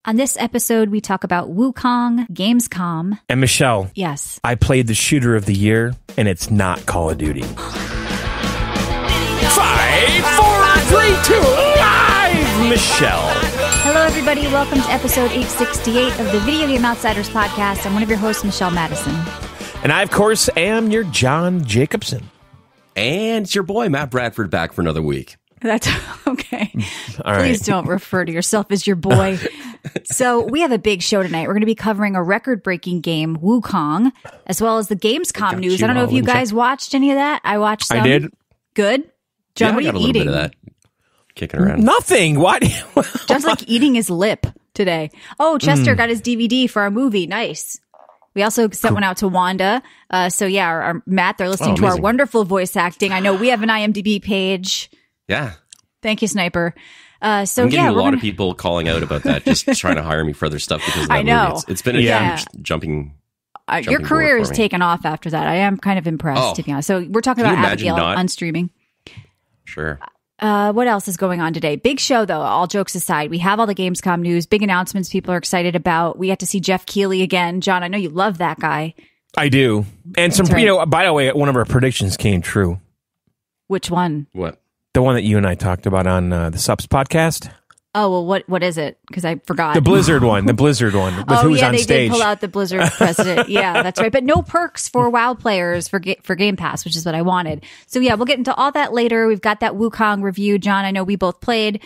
On this episode, we talk about Wukong, GamesCom. And Michelle. Yes. I played the shooter of the year, and it's not Call of Duty. 5, 4, 3, 2, live, Michelle. Hello, everybody. Welcome to episode 868 of the Video Game Outsiders podcast. I'm one of your hosts, Michelle Madison. And I, of course, am your John Jacobson. And it's your boy, Matt Bradford, back for another week. That's okay. All right. Please don't refer to yourself as your boy. So we have a big show tonight. We're going to be covering a record-breaking game, Wukong, as well as the GamesCom news. I don't know if you guys watched any of that. I watched some. I did. Good? John, what are you eating? Bit of that kicking around. Nothing. What? John's like eating his lip today. Oh, Chester got his DVD for our movie. Nice. We also sent one out to Wanda. So yeah, our Matt, they're listening to our wonderful voice acting. I know we have an IMDb page. Yeah. Thank you, Sniper. I'm getting a lot of people calling out about that, just trying to hire me for other stuff because of that I know. movie. It's been a huge jumping your career has taken off after that. I am kind of impressed, to be honest. So we're talking about Abigail on streaming. Sure. What else is going on today? Big show, though, all jokes aside. We have all the Gamescom news, big announcements people are excited about. We got to see Jeff Keighley again. John, I know you love that guy. I do. And some, right. By the way, one of our predictions came true. Which one? What? The one that you and I talked about on the Subs podcast. Oh, well, what is it? Because I forgot. The Blizzard one. The Blizzard one. With who's on they stage. did pull out the Blizzard president. Yeah, that's right. But no perks for WoW players for Game Pass, which is what I wanted. So yeah, we'll get into all that later. We've got that Wukong review. John, I know we both played.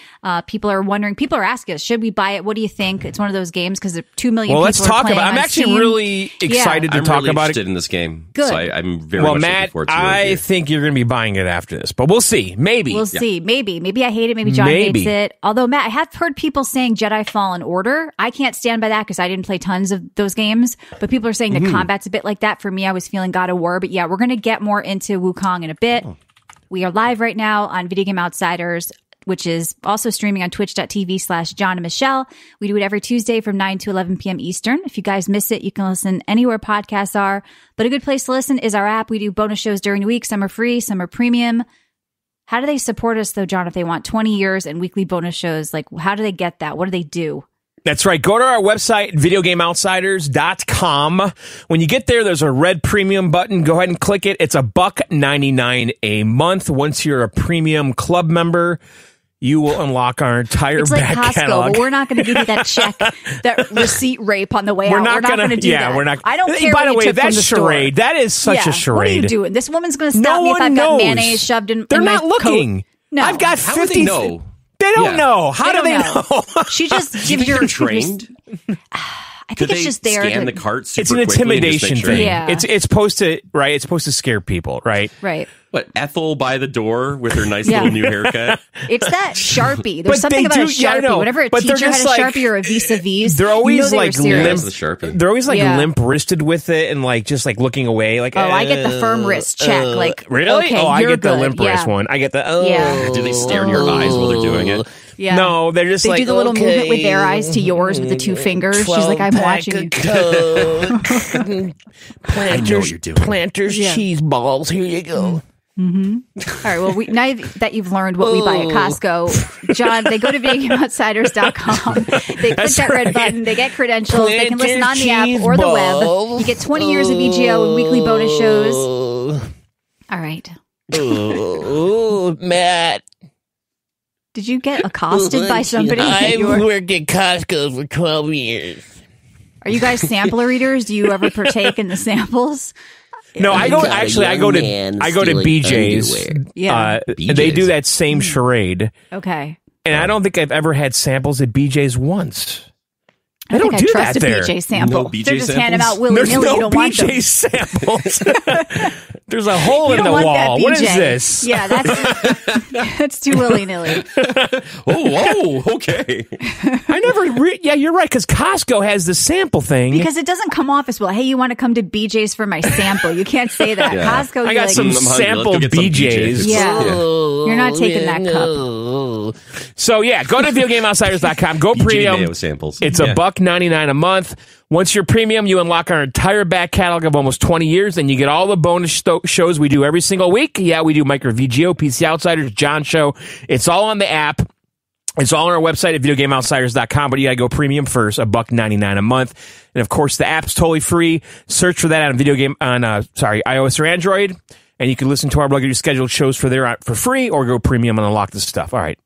People are wondering. People are asking us, should we buy it? What do you think? It's one of those games because 2 million people let's talk are playing about it. I'm actually Steam. really excited to I'm talk really about interested it. in this game. Good. So I'm very much Matt, looking forward to it. I think you're going to be buying it after this, but we'll see. Maybe. We'll see. Maybe I hate it. Maybe John hates it. Although, Matt, I have heard people saying Jedi Fallen Order. I can't stand by that because I didn't play tons of those games. But people are saying the combat's a bit like that. For me, I was feeling God of War. But yeah, we're going to get more into Wukong in a bit. We are live right now on Video Game Outsiders, which is also streaming on twitch.tv/John and Michelle. We do it every Tuesday from 9 to 11 p.m. Eastern. If you guys miss it, you can listen anywhere podcasts are. But a good place to listen is our app. We do bonus shows during the week. Some are free, some are premium. How do they support us, though, John, if they want 20 years and weekly bonus shows? Like, how do they get that? What do they do? That's right. Go to our website, videogameoutsiders.com. When you get there, there's a red premium button. Go ahead and click it. It's $1.99 a month. Once you're a premium club member, you will unlock our entire it's like back Costco, catalog. But we're not going to give you that check, that receipt rape on the way out. We're not going to do that. We're not. I don't care. By the way, that's that charade. That is such a charade. What are you doing? This woman's going to stop me if I've got mayonnaise shoved in. They're in not my looking. Coat. No, I've got 50. How would they know? They don't know. How do they know? She just gives You're trained. I think it's just there. Scan the cart super it's an quickly intimidation sure. thing. Yeah. It's supposed to It's supposed to scare people, right? Right. What, Ethel by the door with her nice little new haircut? It's that Sharpie. There's something about a Sharpie. Whenever a teacher had a Sharpie or a vis-a-vis, they're always like limp. They're always like limp wristed with it and like just like looking away. Like, I get the firm wrist check. Like, really? Okay, I get the limp good. wrist one. I get the Do they stare in your eyes while they're doing it? Yeah. No, they're just they do the little movement with their eyes to yours with the 2 fingers. She's like, I'm watching you. Planters cheese balls. Here you go. Mm-hmm. All right. Well, now that you've learned what we buy at Costco, John, they go to videogameoutsiders.com. They click that red button. They get credentials. They can listen on the app or the web. You get 20 years of VGO and weekly bonus shows. All right. Oh, Matt. Did you get accosted by somebody? I've worked at Costco for 12 years. Are you guys sampler eaters? Do you ever partake in the samples? No, I go to BJ's. Yeah. BJ's. They do that same charade. Okay. And I don't think I've ever had samples at BJ's once. I don't do trust that there. A BJ sample. No BJ They're just samples? handing out willy-nilly. There's no You don't want them. BJ samples. There's a hole in the want wall. that What is BJ. this? Yeah, that's too willy-nilly. Okay. I never. Yeah, you're right. Because Costco has the sample thing. Because it doesn't come off as well. Hey, you want to come to BJ's for my sample? You can't say that. Yeah. Costco. I got some sample BJ's. Yeah. You're not taking that cup. So yeah, go to videogameoutsiders.com. Go premium. Mayo samples. It's $1.99 a month. Once you're premium, you unlock our entire back catalog of almost 20 years, and you get all the bonus shows we do every single week. Yeah, we do Micro VGO, PC Outsiders, John Show. It's all on the app. It's all on our website at videogameoutsiders.com, but you gotta go premium first, $1.99 a month. And of course, the app's totally free. Search for that on iOS or Android, and you can listen to our regularly scheduled shows for free, or go premium and unlock the stuff. All right.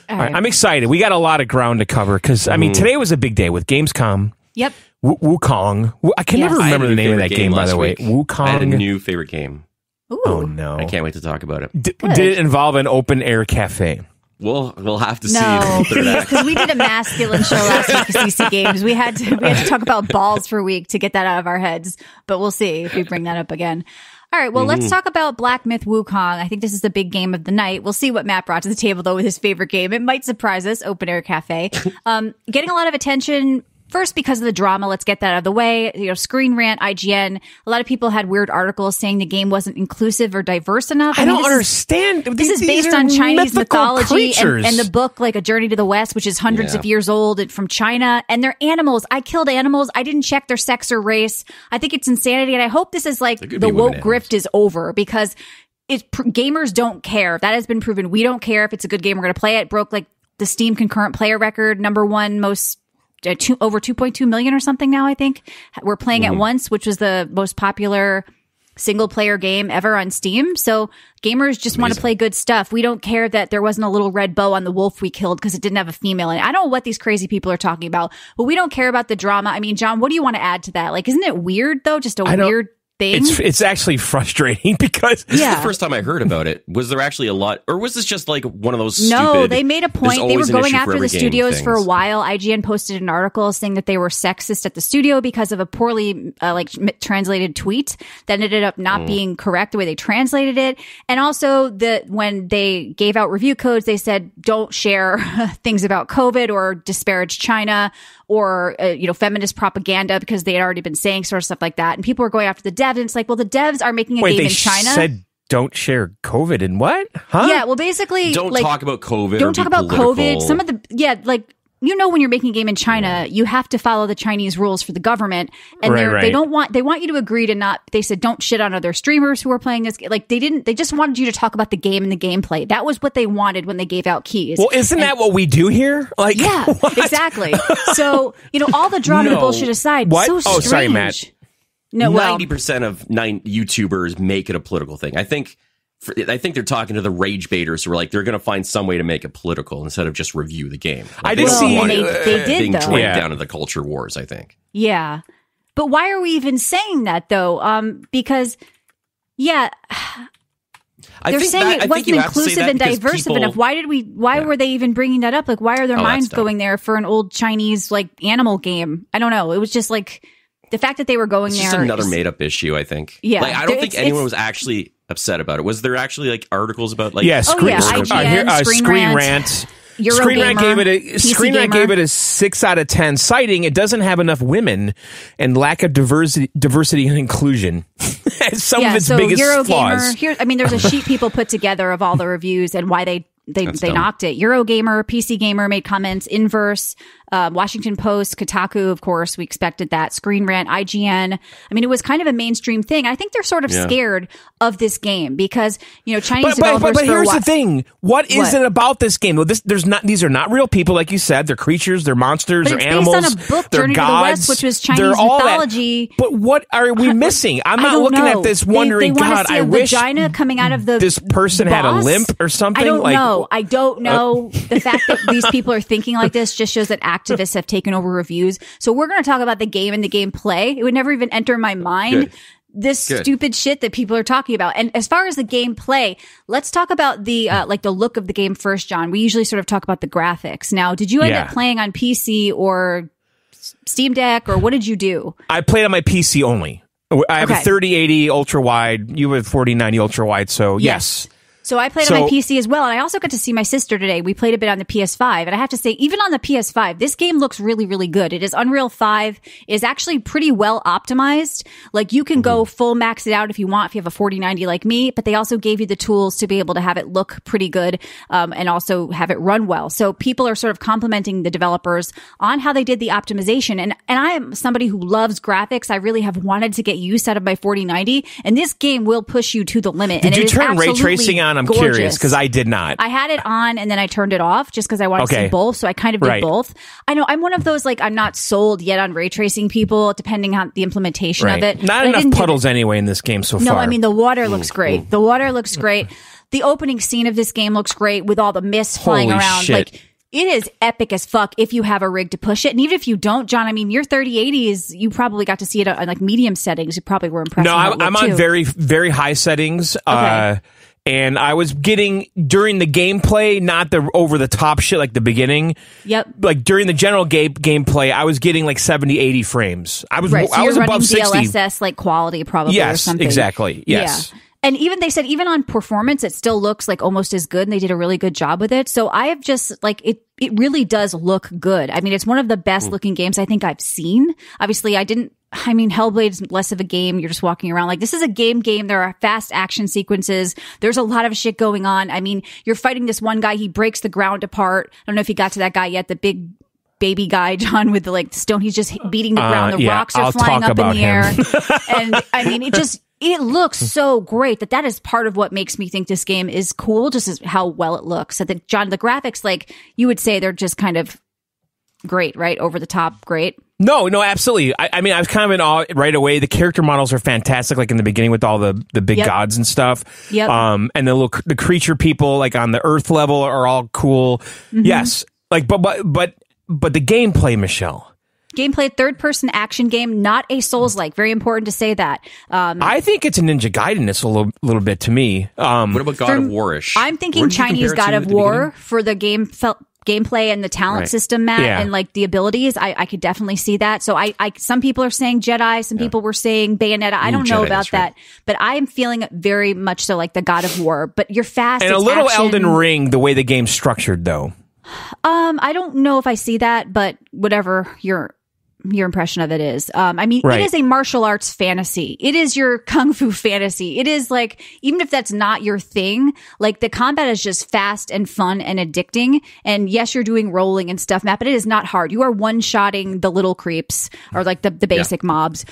I'm excited. We got a lot of ground to cover because, I mean, today was a big day with Gamescom. Yep. Wukong. I can never remember the name of that game, by the way. Wukong. I had a new favorite game. Ooh. Oh, no. I can't wait to talk about it. Did it involve an open-air cafe? We'll have to see. No, because we did a masculine show last week at CC Games. We had to talk about balls for a week to get that out of our heads, but we'll see if we bring that up again. All right, well, let's talk about Black Myth Wukong. I think this is the big game of the night. We'll see what Matt brought to the table, though, with his favorite game. It might surprise us, Open Air Cafe. Getting a lot of attention, first because of the drama. Let's get that out of the way. Screen Rant, IGN. A lot of people had weird articles saying the game wasn't inclusive or diverse enough. I don't understand. This is based on Chinese mythology and the book, like A Journey to the West, which is hundreds of years old from China. And they're animals. I killed animals. I didn't check their sex or race. I think it's insanity. And I hope this is like the woke grift is over, because gamers don't care. That has been proven. We don't care if it's a good game. We're going to play it. Broke like the Steam concurrent player record, #1 most. Over 2.2 million or something now, I think. We're playing at once, which was the most popular single player game ever on Steam. So gamers just want to play good stuff. We don't care that there wasn't a little red bow on the wolf we killed because it didn't have a female in it. I don't know what these crazy people are talking about, but we don't care about the drama. I mean, John, what do you want to add to that? Like, isn't it weird though? Just a weird thing? It's actually frustrating because this is the first time I heard about it. Was there actually a lot, or was this just like one of those stupid? No, they made a point. They were going after the studios for a while. IGN posted an article saying that they were sexist at the studio because of a poorly translated tweet that ended up not being correct the way they translated it. And also when they gave out review codes, they said don't share things about COVID or disparage China or feminist propaganda, because they had already been saying sort of stuff like that. And people were going after the devs, and it's like, well, the devs are making a game in China. Said don't share COVID and what? Huh? Yeah, well, basically, don't talk about COVID. Don't talk about COVID. Some of the when you're making a game in China, you have to follow the Chinese rules for the government, and they want you to agree to not. They said don't shit on other streamers who are playing this. Like they just wanted you to talk about the game and the gameplay. That was what they wanted when they gave out keys. Well, isn't that what we do here? Like, yeah, what? Exactly. So all the drama and bullshit aside, what? So strange. Oh, sorry, Matt. No, 90% of YouTubers make it a political thing. I think they're talking to the rage baiters who are like, they're going to find some way to make it political instead of just review the game. Like, I did see they did being though. dragged down to the culture wars, I think. Yeah. But why are we even saying that though? Because they're saying it wasn't inclusive and diverse enough. Why were they even bringing that up? Like, why are their minds going there for an old Chinese like animal game? I don't know. It was just like the fact that they were going there. It's just another made up issue, I think. Yeah. Like, I don't think anyone was actually upset about it. Was there actually like articles about like IGN, Screen Rant. Screen Rant gave it a 6 out of 10, citing it doesn't have enough women and lack of diversity and inclusion. Some of its biggest flaws. There's a sheet people put together of all the reviews and why they knocked it. Eurogamer, PC Gamer made comments, Inverse, Washington Post, Kotaku, of course, we expected that, Screen Rant, IGN. I mean, it was kind of a mainstream thing. I think they're sort of scared of this game because, Chinese developers. But here's the thing. What is it about this game? Well, these are not real people, like you said. They're creatures, they're monsters, they're animals. Based on a book, they're Journey gods, to the West, which was Chinese mythology. But what are we missing? I'm not looking at this wondering, God, I wish vagina coming out of this person had a limp or something. I don't know. The fact that these people are thinking like this just shows that activists have taken over reviews. So we're going to talk about the game and the gameplay. It would never even enter my mind. Stupid shit that people are talking about. And as far as the gameplay, let's talk about the the look of the game first, John. We usually sort of talk about the graphics. Now, did you end up playing on PC or Steam Deck, or what did you do? I played on my PC only. I have a 3080 ultra wide. You have 4090 ultra wide. So yes. So I played on my PC as well, and I also got to see my sister today. We played a bit on the PS5, and I have to say, even on the PS5, this game looks really, really good. It is Unreal 5. It is actually pretty well optimized. Like, you can go full max it out if you want, if you have a 4090 like me, but they also gave you the tools to be able to have it look pretty good, and also have it run well. So people are sort of complimenting the developers on how they did the optimization. And I am somebody who loves graphics. I really have wanted to get use out of my 4090, and this game will push you to the limit. Did you turn ray tracing on on? I'm curious because I did not. I had it on and then I turned it off just because I wanted to see both. So I kind of did both. I know I'm one of those, like, I'm not sold yet on ray tracing people, depending on the implementation of it. Not enough puddles anyway in this game so far. No, I mean, the water looks great. The water looks great. The opening scene of this game looks great with all the mist flying around. Shit. Like, it is epic as fuck if you have a rig to push it. And even if you don't, John, I mean, your 3080s, you probably got to see it on like medium settings. You probably were impressed. No, I'm on very, very high settings. Okay. And I was getting, during the gameplay, not the over-the-top shit like the beginning. Yep. Like, during the general gameplay, I was getting like 70, 80 frames. I was above 60. DLSS, like, quality probably or something. Yes, exactly. Yes. Yeah. And even they said, even on performance, it still looks like almost as good. And they did a really good job with it. So I have just like it really does look good. I mean, it's one of the best looking games I think I've seen. Obviously, Hellblade's less of a game. You're just walking around. Like, this is a game. There are fast action sequences. There's a lot of shit going on. I mean, you're fighting this one guy. He breaks the ground apart. I don't know if you got to that guy yet. The big baby guy, John, with the like stone. He's just beating the ground. The rocks are flying up in the air. And I mean, it looks so great that is part of what makes me think this game is cool, just as how well it looks. I think, John, the graphics, like, you would say they're just kind of great, right? Over the top, great. No, absolutely. I mean, I was kind of in awe right away. The character models are fantastic, like in the beginning with all the big gods and stuff. Yep. And the creature people, like on the Earth level, are all cool. Mm-hmm. Yes. Like, but the gameplay, Michelle. Gameplay, third-person action game, not a Souls-like. Very important to say that. I think it's a Ninja Gaiden-ness a little bit to me. What about God of War-ish? I'm thinking Chinese God of War for the gameplay and the talent system, Matt, and like the abilities. I could definitely see that. So some people are saying Jedi, some people were saying Bayonetta. I don't know about that, but I am feeling it very much so like the God of War. But you're fast and a little action. Elden Ring, the way the game's structured, though. I don't know if I see that, but whatever your impression of it is. I mean, it is a martial arts fantasy. It is your kung fu fantasy. It is like, even if that's not your thing, like the combat is just fast and fun and addicting. And yes, you're doing rolling and stuff, Matt, but it is not hard. You are one-shotting the little creeps or like the basic mobs.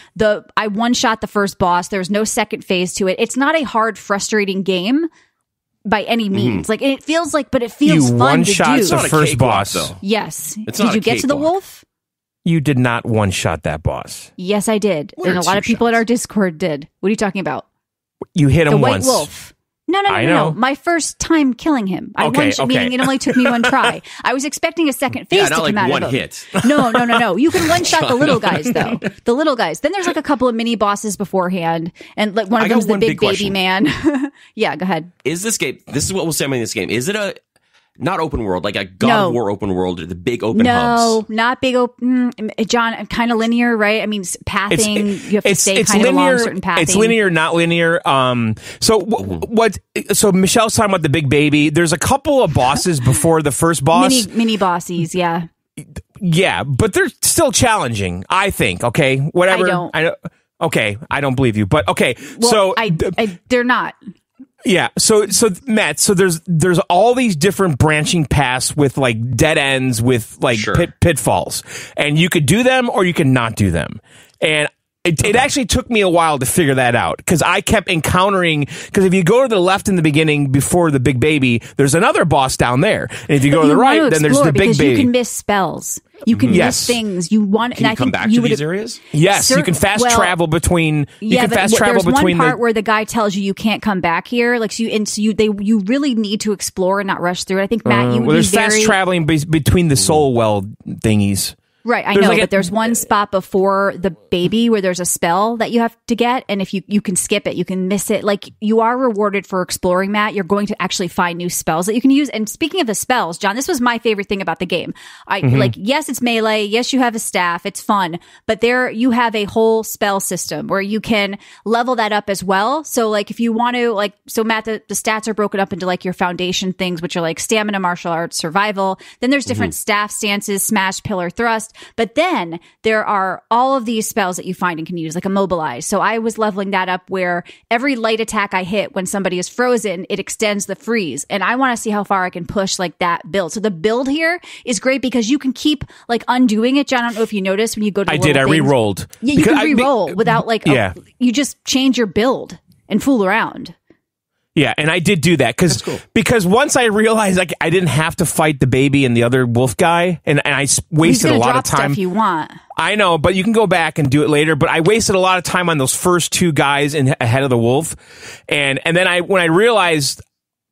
I one-shot the first boss. There's no second phase to it. It's not a hard, frustrating game by any means. Like, it feels like, but it feels fun to do. The first boss, though. Yes. Did you get to the wolf? You did not one-shot that boss. Yes, I did. And a lot of people at our Discord did. What are you talking about? You hit him once. The white wolf. No. My first time killing him. Meaning it only took me one try. I was expecting a second phase to come out of him. One hit. No. You can one-shot the little guys, though. The little guys. Then there's like a couple of mini bosses beforehand. And like one of them's the big baby man. Yeah, go ahead. Is this game, this is what we'll say about this game. Is it a... Not open world, like a God of War open world, the big open hubs. No, not big open. John, kind of linear, right? I mean, pathing, you have to stay kind of along certain pathing. It's linear, not linear. So Michelle's talking about the big baby. There's a couple of bosses before the first boss. Mini bossies, yeah. Yeah, but they're still challenging, I think, okay? Whatever. I don't. Okay, I don't believe you, but okay. Well, they're not. Yeah, so Matt, so there's all these different branching paths with like dead ends with like pitfalls, and you could do them or you could not do them, and it actually took me a while to figure that out because I kept encountering, because if you go to the left in the beginning before the big baby, there's another boss down there, and if you go to the right, then there's the big baby. You can miss spells. You can miss things. You want. Can you come back to these areas? Yes, you can fast travel between. There's one part where the guy tells you can't come back here. Like you really need to explore and not rush through it. I think Matt, there's fast traveling between the soul well thingies. Right, I know, but there's one spot before the baby where there's a spell that you have to get, and if you can skip it, you can miss it. Like, you are rewarded for exploring, Matt. You're going to actually find new spells that you can use. And speaking of the spells, John, this was my favorite thing about the game. Like, yes, it's melee. Yes, you have a staff. It's fun. But there you have a whole spell system where you can level that up as well. So, like, if you want to, like, so Matt, the stats are broken up into, like, your foundation things, which are, like, stamina, martial arts, survival. Then there's different staff stances, smash, pillar, thrust. But then there are all of these spells that you find and can use, like immobilize. So I was leveling that up where every light attack I hit when somebody is frozen, it extends the freeze. And I want to see how far I can push like that build. So the build here is great because you can keep like undoing it. John, I don't know if you noticed when you go to I did. I re-rolled. Yeah, you can re-roll without like, you just change your build and fool around. Yeah, and I did do that cool. because once I realized like I didn't have to fight the baby and the other wolf guy, and I wasted a lot of time. Stuff you want. I know, but you can go back and do it later. But I wasted a lot of time on those first two guys ahead of the wolf, and then when I realized,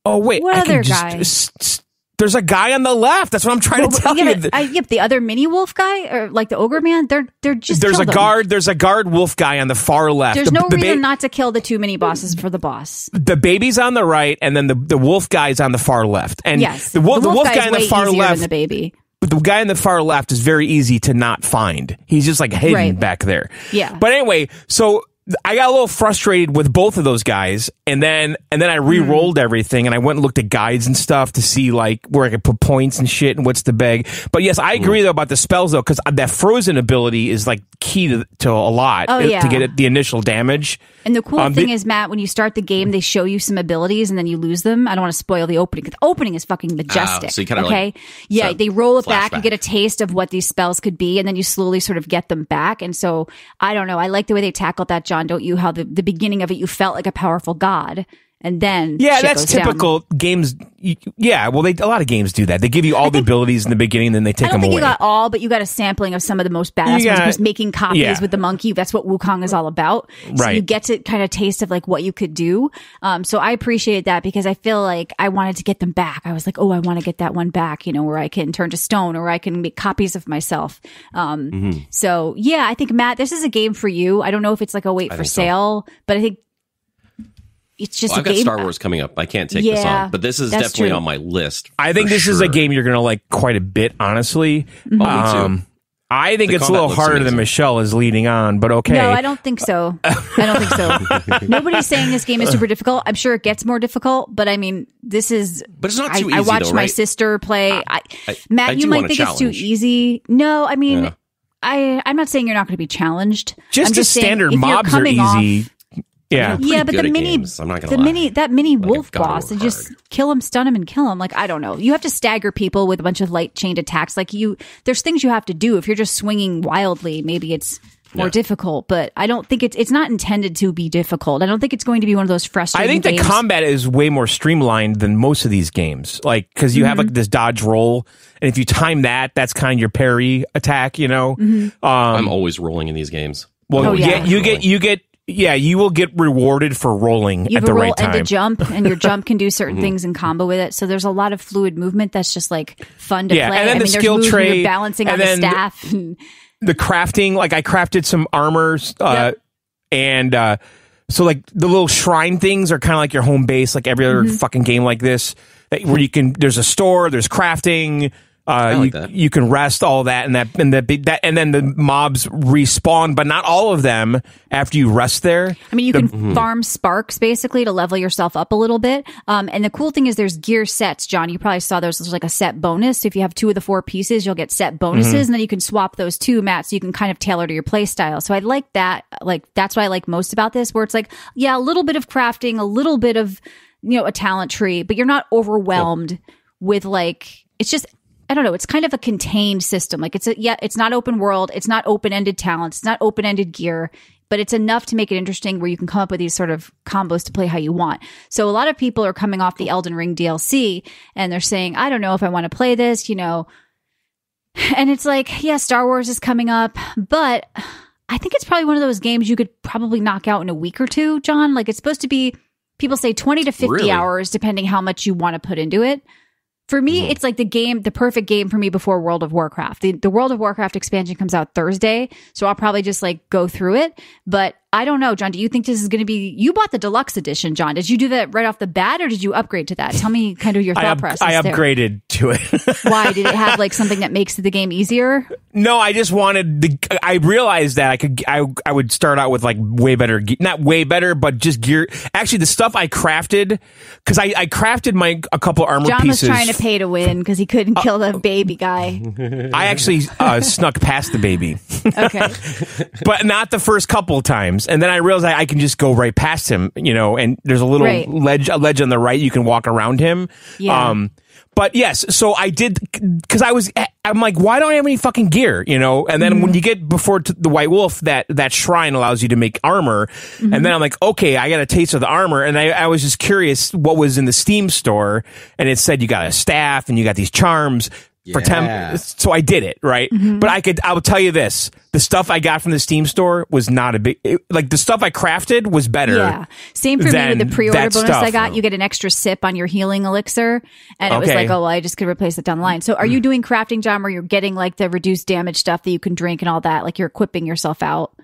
oh wait, what I other can guy? There's a guy on the left. That's what I'm trying to tell you. Yep, the other mini wolf guy, or like the ogre man. They're just there's a guard wolf guy on the far left. There's no reason not to kill the two mini bosses for the boss. The baby's on the right, and then the wolf guy's on the far left. And yes, the wolf guy on the far left. Than the baby. But the guy on the far left is very easy to not find. He's just like hidden back there. Yeah. But anyway, so I got a little frustrated with both of those guys, and then I re-rolled everything, and I went and looked at guides and stuff to see like where I could put points and shit and what's the bag. But yes, I agree though about the spells though, because that frozen ability is like key to a lot to get the initial damage. And the cool thing is, Matt, when you start the game, they show you some abilities and then you lose them. I don't want to spoil the opening, because the opening is fucking majestic. So you kinda they roll it back, you get a taste of what these spells could be, and then you slowly sort of get them back. And so I don't know, I like the way they tackled that, John, don't you? How the beginning of it, you felt like a powerful god. And then that's typical games. Yeah, well, a lot of games do that. They give you all the abilities in the beginning, then they take them away. I don't think you got all, but you got a sampling of some of the most badass ones. Because making copies with the monkey, that's what Wukong is all about. So you get to kind of taste of like what you could do. So I appreciate that, because I feel like I wanted to get them back. I was like, oh, I want to get that one back, where I can turn to stone, or I can make copies of myself. So yeah, I think, Matt, this is a game for you. I don't know if it's like a wait for sale, but I think it's just I've got Star Wars coming up. I can't take this on, but this is definitely on my list. I think this is a game you're going to like quite a bit, honestly. I think it's a little harder than Michelle is leading on, but okay. No, I don't think so. Nobody's saying this game is super difficult. I'm sure it gets more difficult, but I mean, this is... But it's not too easy, I watched my sister play. Matt, you might think it's too easy. No, I mean, I'm not saying you're not going to be challenged. Just the standard mobs are easy. Yeah, but the mini wolf boss, and just kill him, stun him, and kill him. Like, I don't know. You have to stagger people with a bunch of light chained attacks. Like there's things you have to do. If you're just swinging wildly, maybe it's more difficult. But I don't think it's not intended to be difficult. I don't think it's going to be one of those frustrating. I think the combat is way more streamlined than most of these games. Like, because you have like this dodge roll, and if you time that's kind of your parry attack. I'm always rolling in these games. Well, you get. Yeah, you will get rewarded for rolling at the right time. You have a roll and a jump, and your jump can do certain things in combo with it. So there's a lot of fluid movement that's just like fun to play. And then the skill trait, you're balancing on the staff. The crafting, like I crafted some armors, and so like the little shrine things are kind of like your home base, like every other fucking game like this, where you can. There's a store, there's crafting. You can rest all that, and then the mobs respawn, but not all of them after you rest there. I mean, you can farm sparks basically to level yourself up a little bit. And the cool thing is there's gear sets, John. You probably saw there's like a set bonus. So if you have 2 of the 4 pieces, you'll get set bonuses, and then you can swap those 2, Matt, so you can kind of tailor to your play style. So I like that. Like, that's what I like most about this, where it's like, a little bit of crafting, a little bit of, a talent tree, but you're not overwhelmed with like, it's just, I don't know. It's kind of a contained system. Like it's not open world. It's not open-ended talents. It's not open-ended gear, but it's enough to make it interesting where you can come up with these sort of combos to play how you want. So a lot of people are coming off the Elden Ring DLC and they're saying, I don't know if I want to play this, and it's like, Star Wars is coming up, but I think it's probably one of those games you could probably knock out in a week or two, John. Like, it's supposed to be, people say 20 to 50 hours, depending how much you want to put into it. For me, it's like the perfect game for me before World of Warcraft. The World of Warcraft expansion comes out Thursday, so I'll probably just like go through it. But I don't know, John, do you think this is going to be... You bought the deluxe edition, John. Did you do that right off the bat, or did you upgrade to that? Tell me kind of your thought process I upgraded to it. Why? Did it have like something that makes the game easier? No, I just wanted... I realized that I would start out with like way better... Not way better, but just gear... Actually, the stuff I crafted... Because I crafted a couple armor John pieces... John was trying to pay to win because he couldn't kill the baby guy. I actually snuck past the baby. Okay. But not the first couple of times. And then I realized I can just go right past him, and there's a little ledge on the right. You can walk around him. Yeah. But yes, so I did, because I'm like, why don't I have any fucking gear, you know? And then when you get before the White Wolf, that shrine allows you to make armor. And then I'm like, okay, I got a taste of the armor. And I was just curious what was in the Steam store. And it said you got a staff and you got these charms. For 10, so I did it, right? But I will tell you this: the stuff I got from the Steam store was not a big. Like the stuff I crafted was better. Yeah, same for me with the pre-order bonus stuff. I got. You get an extra sip on your healing elixir, and it was like, oh, well, I just could replace it down the line. So, are you doing crafting, John, where you're getting like the reduced damage stuff that you can drink and all that? Like you're equipping yourself out,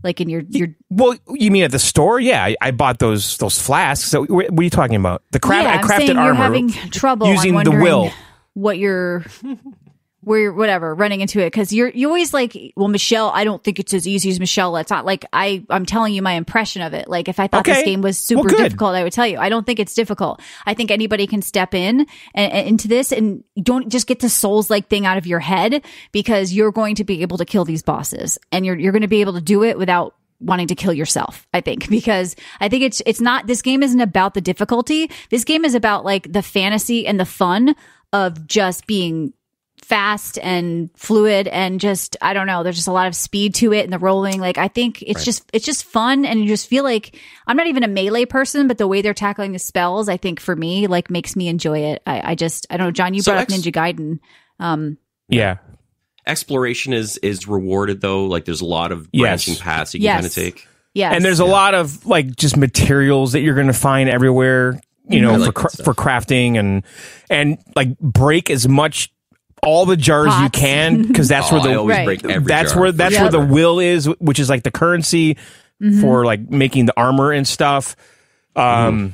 like in your. Well, you mean at the store? Yeah, I bought those flasks. So, what are you talking about? The craft. Yeah, I crafted saying armor. You're having trouble using the will. What you're whatever running into it, because you always like, well, Michelle, I don't think it's as easy as Michelle. It's not like I'm telling you my impression of it. Like if I thought this game was super difficult, I would tell you I don't think it's difficult. I think anybody can step in and into this, and don't just get the Souls like thing out of your head, because you're going to be able to kill these bosses, and you're going to be able to do it without wanting to kill yourself, I think, because I think it's not, this game isn't about the difficulty. This game is about like the fantasy and the fun of just being fast and fluid, and just, I don't know, there's just a lot of speed to it and the rolling. Like I think it's just fun, and you just feel like, I'm not even a melee person, but the way they're tackling the spells, I think for me, like makes me enjoy it. I don't know, John, you brought up Ninja Gaiden. Yeah. Exploration is rewarded though. Like there's a lot of branching paths you can kind of take. Yes. And there's a lot of like just materials that you're going to find everywhere, you know, for crafting and like break as much all the jars you can, because that's where where the will is, which is like the currency for like making the armor and stuff. Yeah,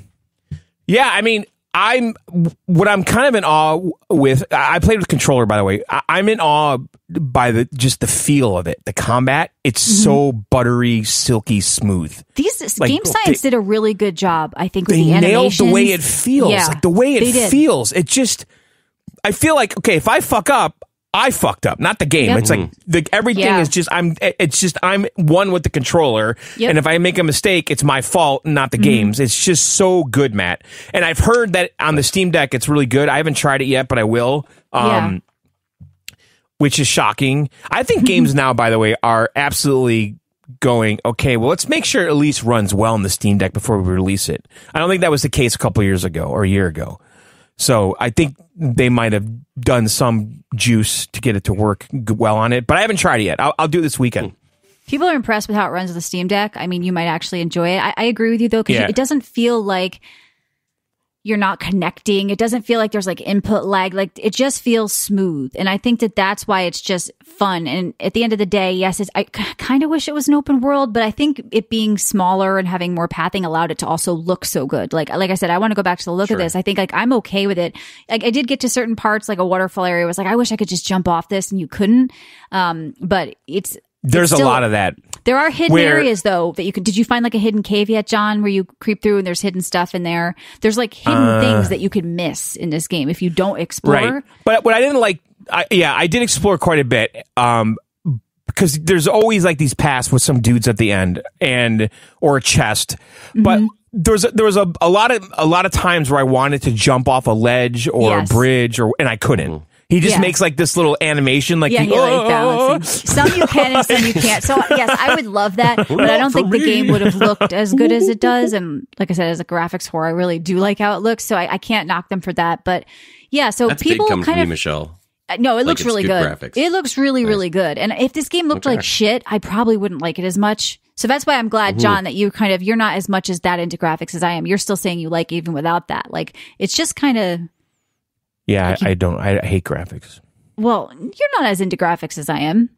I mean, I'm kind of in awe with. I played with controller, by the way. I'm in awe by the feel of it, the combat. It's so buttery, silky, smooth. These like, Game Science did a really good job, I think, with the animations. They nailed the way it feels. Yeah, like the way it feels. It just, I feel like, okay, if I fuck up, I fucked up, not the game. Yep. It's like everything is just I'm one with the controller, and if I make a mistake, it's my fault, not the game's. It's just so good, Matt. And I've heard that on the Steam Deck, it's really good. I haven't tried it yet, but I will. Which is shocking. I think games now, by the way, are absolutely going, okay, well, let's make sure it at least runs well on the Steam Deck before we release it. I don't think that was the case a couple years ago or a year ago. So I think they might have done some juice to get it to work well on it, but I haven't tried it yet. I'll do it this weekend. People are impressed with how it runs with the Steam Deck. I mean, you might actually enjoy it. I agree with you, though, because it doesn't feel like you're not connecting. It doesn't feel like there's like input lag. Like it just feels smooth. And I think that's why it's just fun. And at the end of the day, yes, I kind of wish it was an open world, but I think it being smaller and having more pathing allowed it to also look so good. Like I said, I want to go back to the look of this. I think like I'm okay with it. Like I did get to certain parts, like a waterfall area was like, I wish I could just jump off this, and you couldn't. But there's a lot of that. There are hidden areas though that you could. Did you find like a hidden cave yet, John, where you creep through and there's hidden stuff in there? There's like hidden things that you could miss in this game if you don't explore. Right. But what I didn't like, I did explore quite a bit. Because there's always like these paths with some dudes at the end or a chest, but there was a lot of times where I wanted to jump off a ledge or a bridge and I couldn't. He just makes like this little animation, like like balancing. Some you can and some you can't. So yes, I would love that, but I don't think the game would have looked as good as it does. And like I said, as a graphics whore, I really do like how it looks. So I can't knock them for that. But yeah, so that's people kind of me, Michelle. No, it looks really good. Graphics. It looks really, really good. And if this game looked like shit, I probably wouldn't like it as much. So that's why I'm glad, John, that you're not as much as that into graphics as I am. You're still saying you like it even without that. Like it's just kind of. Yeah, I don't. I hate graphics. Well, you're not as into graphics as I am.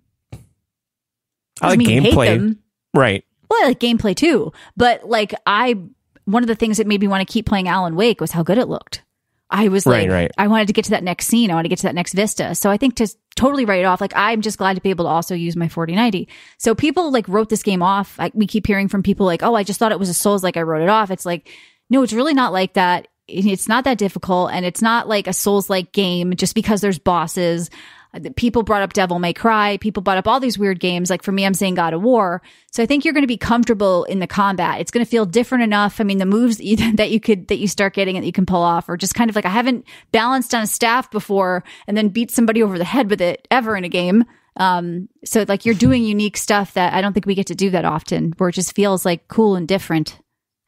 I like gameplay. Right. Well, I like gameplay too. But like one of the things that made me want to keep playing Alan Wake was how good it looked. I was like, I wanted to get to that next scene. I want to get to that next vista. So I think to totally write it off, like I'm just glad to be able to also use my 4090. So people like wrote this game off. We keep hearing from people like, oh, I just thought it was a Souls, like I wrote it off. It's like, no, it's really not like that. It's not that difficult, and it's not like a Souls-like game just because there's bosses. People brought up Devil May Cry. People brought up all these weird games. Like for me, I'm saying God of War. So I think you're going to be comfortable in the combat. It's going to feel different enough. I mean, the moves that you start getting and that you can pull off are just kind of like, I haven't balanced on a staff before and then beat somebody over the head with it ever in a game. So like you're doing unique stuff that I don't think we get to do that often, where it just feels like cool and different.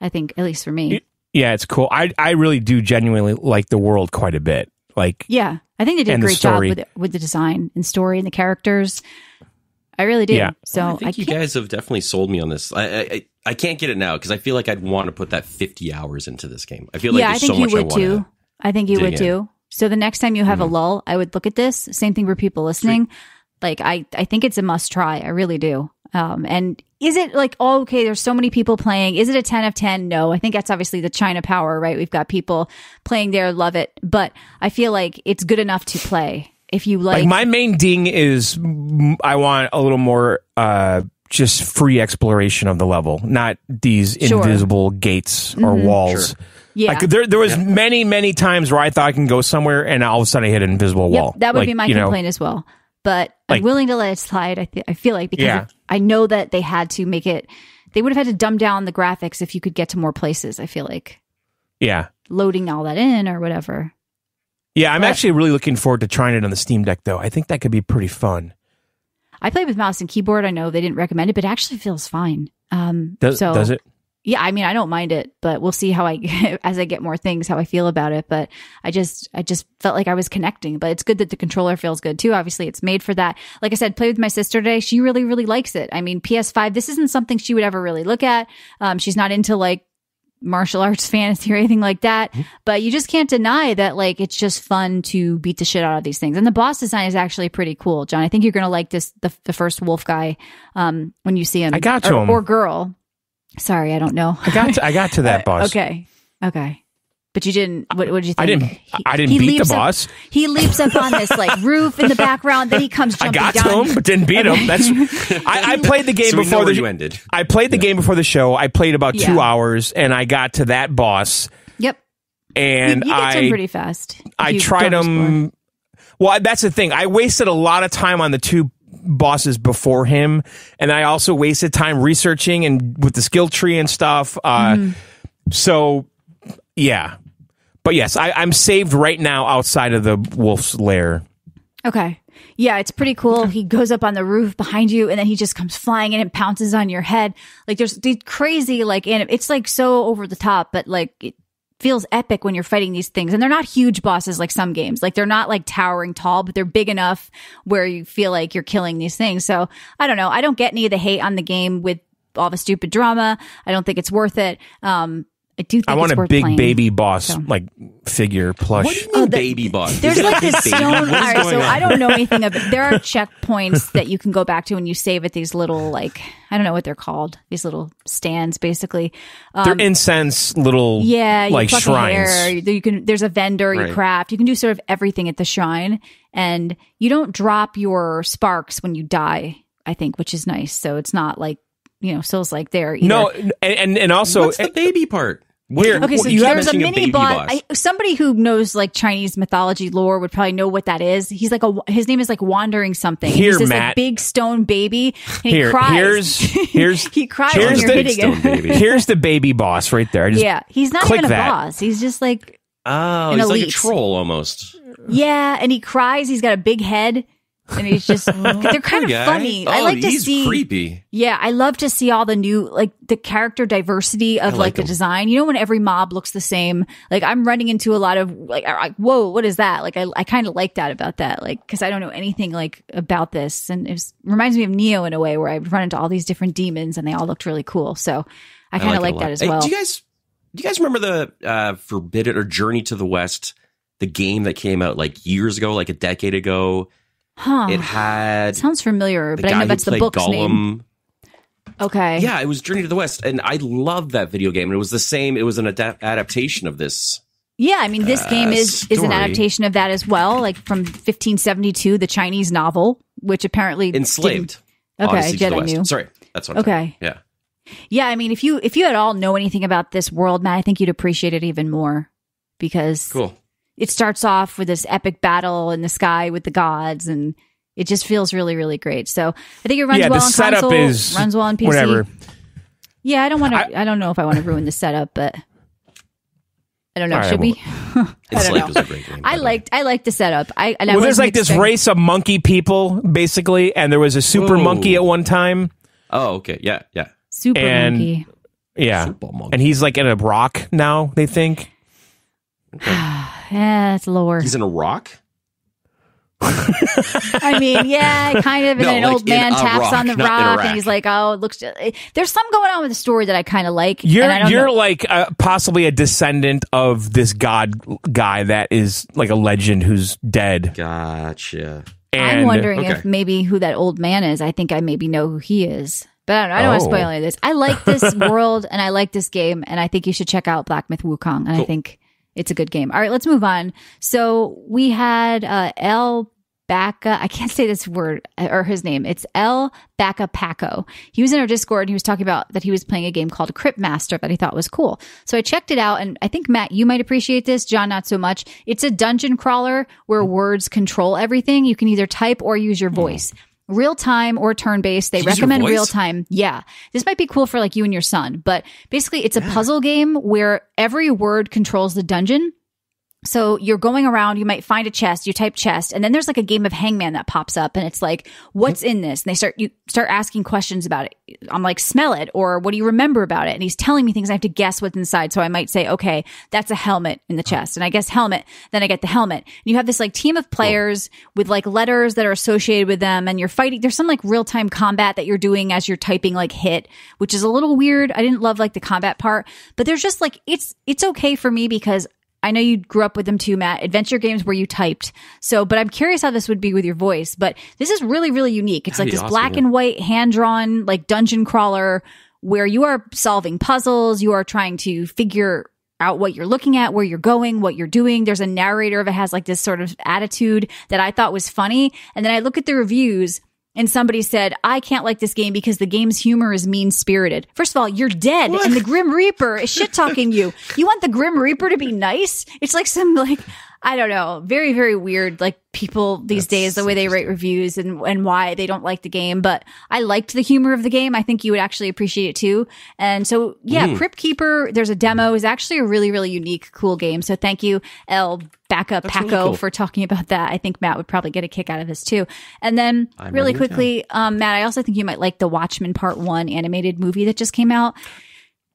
I think, at least for me. Yeah, it's cool. I really do genuinely like the world quite a bit. Like, yeah, I think they did a great job with the design and story and the characters. I really do. Yeah. So I think you guys have definitely sold me on this. I can't get it now because I feel like I'd want to put that 50 hours into this game. I feel like there's so much I want to. I think you would too. So the next time you have a lull, I would look at this. Same thing for people listening. Sweet. Like I think it's a must try. I really do. And is it like, oh, okay, there's so many people playing. Is it a 10 of 10? No, I think that's obviously the China power, right? We've got people playing there, love it. But I feel like it's good enough to play. If you like my main ding is I want a little more just free exploration of the level, not these invisible gates or walls. Sure. Yeah. Like there was many times where I thought I can go somewhere and all of a sudden I hit an invisible wall. That would be my complaint as well. But I'm willing to let it slide. I feel like because I know that they had to make it. They would have had to dumb down the graphics if you could get to more places. I feel like, loading all that in or whatever. Yeah, I'm actually really looking forward to trying it on the Steam Deck, though. I think that could be pretty fun. I played with mouse and keyboard. I know they didn't recommend it, but it actually feels fine. Does it? Yeah, I mean, I don't mind it, but we'll see how as I get more things, how I feel about it. But I just felt like I was connecting. But it's good that the controller feels good too. Obviously, it's made for that. Like I said, played with my sister today. She really, really likes it. I mean, PS5. This isn't something she would ever really look at. She's not into like martial arts fantasy or anything like that. But you just can't deny that like it's just fun to beat the shit out of these things. And the boss design is actually pretty cool, John. I think you're gonna like this the first wolf guy when you see him. I got to him. Or girl. Sorry, I don't know. I got to that boss. Okay. But you didn't. What did you think? I didn't beat the boss. He leaps up on this like roof in the background. Then he comes jumping down. I got to him, but didn't beat him. That's. I played the game before the. Ended. I played the game before the show. I played about 2 hours, and I got to that boss. Yep. And you get to him pretty fast. I tried him. Well, that's the thing. I wasted a lot of time on the two bosses before him, and I also wasted time researching and with the skill tree and stuff. So yeah, but yes, I'm saved right now outside of the wolf's lair. Okay, yeah, it's pretty cool. He goes up on the roof behind you, and then he just comes flying in and pounces on your head. Like there's these crazy it's like so over the top, but like it feels epic when you're fighting these things. And they're not huge bosses like some games. Like they're not like towering tall, but they're big enough where you feel like you're killing these things. So I don't know. I don't get any of the hate on the game with all the stupid drama. I don't think it's worth it. I do think I want it's a worth big playing, baby boss, like figure plush. What do you mean baby boss? There's like this stone. All right, so I don't know anything of it. There are checkpoints that you can go back to when you save at these little, like, I don't know what they're called. These little stands, basically. They're incense little, like shrines. There's a vendor, you craft. You can do sort of everything at the shrine. And you don't drop your sparks when you die, I think, which is nice. So it's not like, so it's like there. No, and also... What's the baby part? Okay, so there's a mini boss. Somebody who knows like Chinese mythology lore would probably know what that is. He's like his name is like Wandering something. He's this Matt. like big stone baby. And he cries. He cries when you're hitting him. Here's the baby boss right there. He's not even a boss. He's just like he's like a troll almost. Yeah, and he cries. He's got a big head. And he's just, they're kind of funny. I like to see. Creepy. Yeah, I love to see all the new, like the character diversity of like the design. When every mob looks the same, like I'm running into a lot of like, whoa, what is that? Like I kind of like that about that, like, because I don't know anything like about this. And it reminds me of Neo in a way where I would run into all these different demons and they all looked really cool. So I kind of like that as well. Do you guys remember the Forbidden or Journey to the West, the game that came out like years ago, like a decade ago? Huh. It had... Sounds familiar, but I know that's the book's name. Okay. Yeah, it was Journey to the West, and I loved that video game. And it was the same. It was an adaptation of this. Yeah, I mean, this game is an adaptation of that as well, like from 1572, the Chinese novel, which apparently... Enslaved. Okay, Jedi knew. Sorry, that's what I'm saying. Yeah. Yeah, I mean, if you at all know anything about this world, Matt, I think you'd appreciate it even more because... Cool. it starts off with this epic battle in the sky with the gods, and it just feels really, really great. So I think it runs well on console, runs well on PC. Whatever. Yeah, I don't know if I want to ruin the setup, but I don't know. Should we? It's like, it was a great game. I liked the setup. There's like this race of monkey people, basically, and there was a super monkey at one time. Oh, okay. Yeah. Super monkey. Yeah. Super monkey. And he's like in a rock now, they think. Okay. Yeah, it's lower. He's in a rock? I mean, yeah, kind of. And then an old man taps on the rock, and he's like, "Oh, it looks." There's something going on with the story that I kind of like. You're like possibly a descendant of this god guy that is like a legend who's dead. Gotcha. I'm wondering if maybe who that old man is. I think I maybe know who he is, but I don't want to spoil any of this. I like this world, and I like this game, and I think you should check out Black Myth Wukong. And I think it's a good game. All right, let's move on. So we had El Baka. I can't say this word or his name. It's El Baka Paco. He was in our Discord and he was talking about that he was playing a game called Crypt Master that he thought was cool. So I checked it out, and I think, Matt, you might appreciate this. John, not so much. It's a dungeon crawler where words control everything. You can either type or use your voice. Real time or turn based. They recommend real time. Yeah. This might be cool for like you and your son, but basically it's a puzzle game where every word controls the dungeon. So you're going around, you might find a chest, you type chest, and then there's like a game of hangman that pops up, and it's like, what's in this? And you start asking questions about it. I'm like, smell it, or what do you remember about it? And he's telling me things, I have to guess what's inside. So I might say, okay, that's a helmet in the chest. And I guess helmet, then I get the helmet. And you have this like team of players with like letters that are associated with them, and you're fighting. There's some like real-time combat that you're doing as you're typing like hit, which is a little weird. I didn't love like the combat part, but there's just like, it's okay for me because I know you grew up with them too, Matt. Adventure games where you typed. So, but I'm curious how this would be with your voice. But this is really, really unique. It's like this black and white, hand-drawn, like dungeon crawler where you are solving puzzles. You are trying to figure out what you're looking at, where you're going, what you're doing. There's a narrator that has like this sort of attitude that I thought was funny. And then I look at the reviews, and somebody said, I can't like this game because the game's humor is mean-spirited. First of all, you're dead, and the Grim Reaper is shit-talking you. You want the Grim Reaper to be nice? It's like some, like, I don't know, very, very weird, like, people these days, the way they rate reviews and why they don't like the game. But I liked the humor of the game. I think you would actually appreciate it, too. And so, yeah, Crypt Keeper, there's a demo, is actually a really, really unique, cool game. So thank you, El Baka Paco, really cool, for talking about that. I think Matt would probably get a kick out of this, too. And then, really quickly, Matt, I also think you might like the Watchmen Part 1 animated movie that just came out.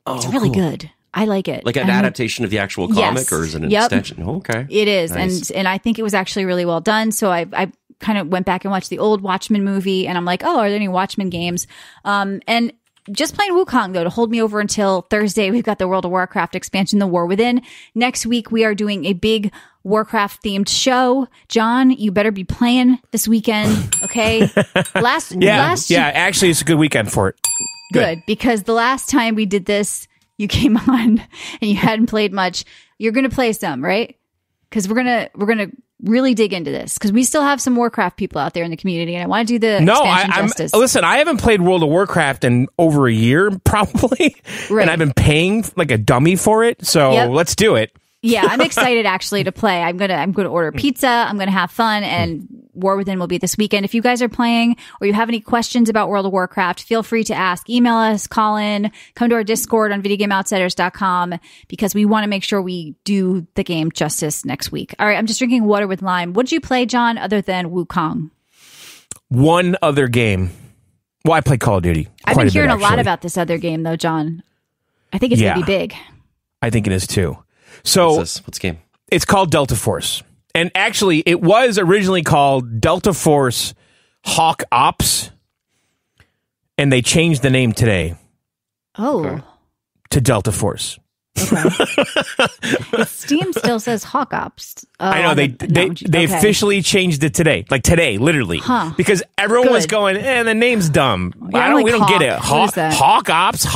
It's really good. I like it. Like an adaptation of the actual comic, or is it an extension? Okay. It is. Nice. And I think it was actually really well done. So I kind of went back and watched the old Watchmen movie, and I'm like, oh, are there any Watchmen games? And just playing Wukong, though, to hold me over until Thursday. We've got the World of Warcraft expansion, The War Within. Next week, we are doing a big Warcraft-themed show. John, you better be playing this weekend, okay? Actually, it's a good weekend for it. Good, because the last time we did this, you came on and you hadn't played much. You're going to play some, right? Because we're gonna really dig into this, because we still have some Warcraft people out there in the community, and I want to do the expansion justice. Listen, I haven't played World of Warcraft in over a year, probably, and I've been paying like a dummy for it. So let's do it. Yeah, I'm excited actually to play. I'm gonna order pizza. I'm gonna have fun, and War Within will be this weekend. If you guys are playing or you have any questions about World of Warcraft, feel free to ask. Email us, call in, come to our Discord on videogameoutsiders.com, because we want to make sure we do the game justice next week. All right, I'm just drinking water with lime. What did you play, John, other than Wukong? One other game. Well, I played Call of Duty. I've been hearing a lot about this other game, though, John. I think it's gonna be big. I think it is too. So, what's the game? It's called Delta Force. And actually, it was originally called Delta Force Hawk Ops. And they changed the name today. Oh. To Delta Force. Okay. Steam still says Hawk Ops. I know, they officially changed it today. Like today, literally. Because everyone was going, the name's dumb. Yeah, we don't get it. Hawk Ops?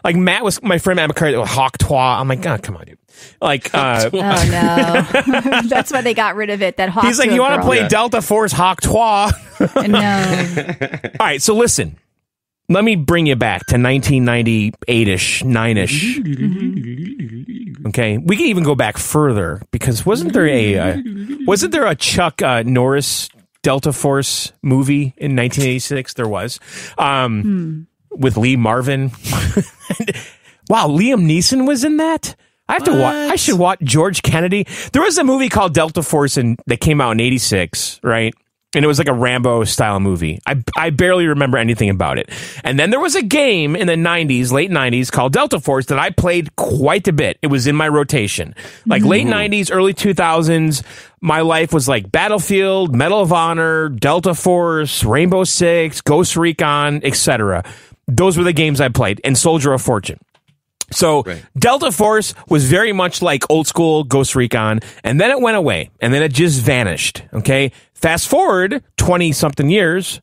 Like my friend Matt McCarthy, Hawk Twa. I'm like, oh, come on, dude. Like, oh no. That's why they got rid of it. That Hawk. He's like, you want to play Delta Force Hawk Twa? No. All right, so listen. Let me bring you back to 1998-ish, 9-ish. Okay, we can even go back further because wasn't there a Chuck Norris Delta Force movie in 1986? There was, with Lee Marvin. Wow, Liam Neeson was in that. I have to watch. I should watch George Kennedy. There was a movie called Delta Force that came out in 86, right? And it was like a Rambo style movie. I barely remember anything about it. And then there was a game in the 90s, late 90s, called Delta Force that I played quite a bit. It was in my rotation. Like late 90s, early 2000s, my life was like Battlefield, Medal of Honor, Delta Force, Rainbow Six, Ghost Recon, etc. Those were the games I played, and Soldier of Fortune. So Delta Force was very much like old school Ghost Recon, and then it went away, and then it just vanished, okay? Fast forward 20-something years,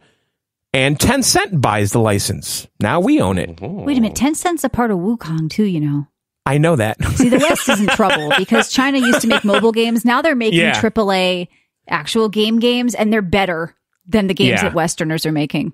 and Tencent buys the license. Now we own it. Wait a minute, Tencent's a part of Wukong too, you know. I know that. See, the West is in trouble because China used to make mobile games. Now they're making AAA actual games, and they're better than the games that Westerners are making.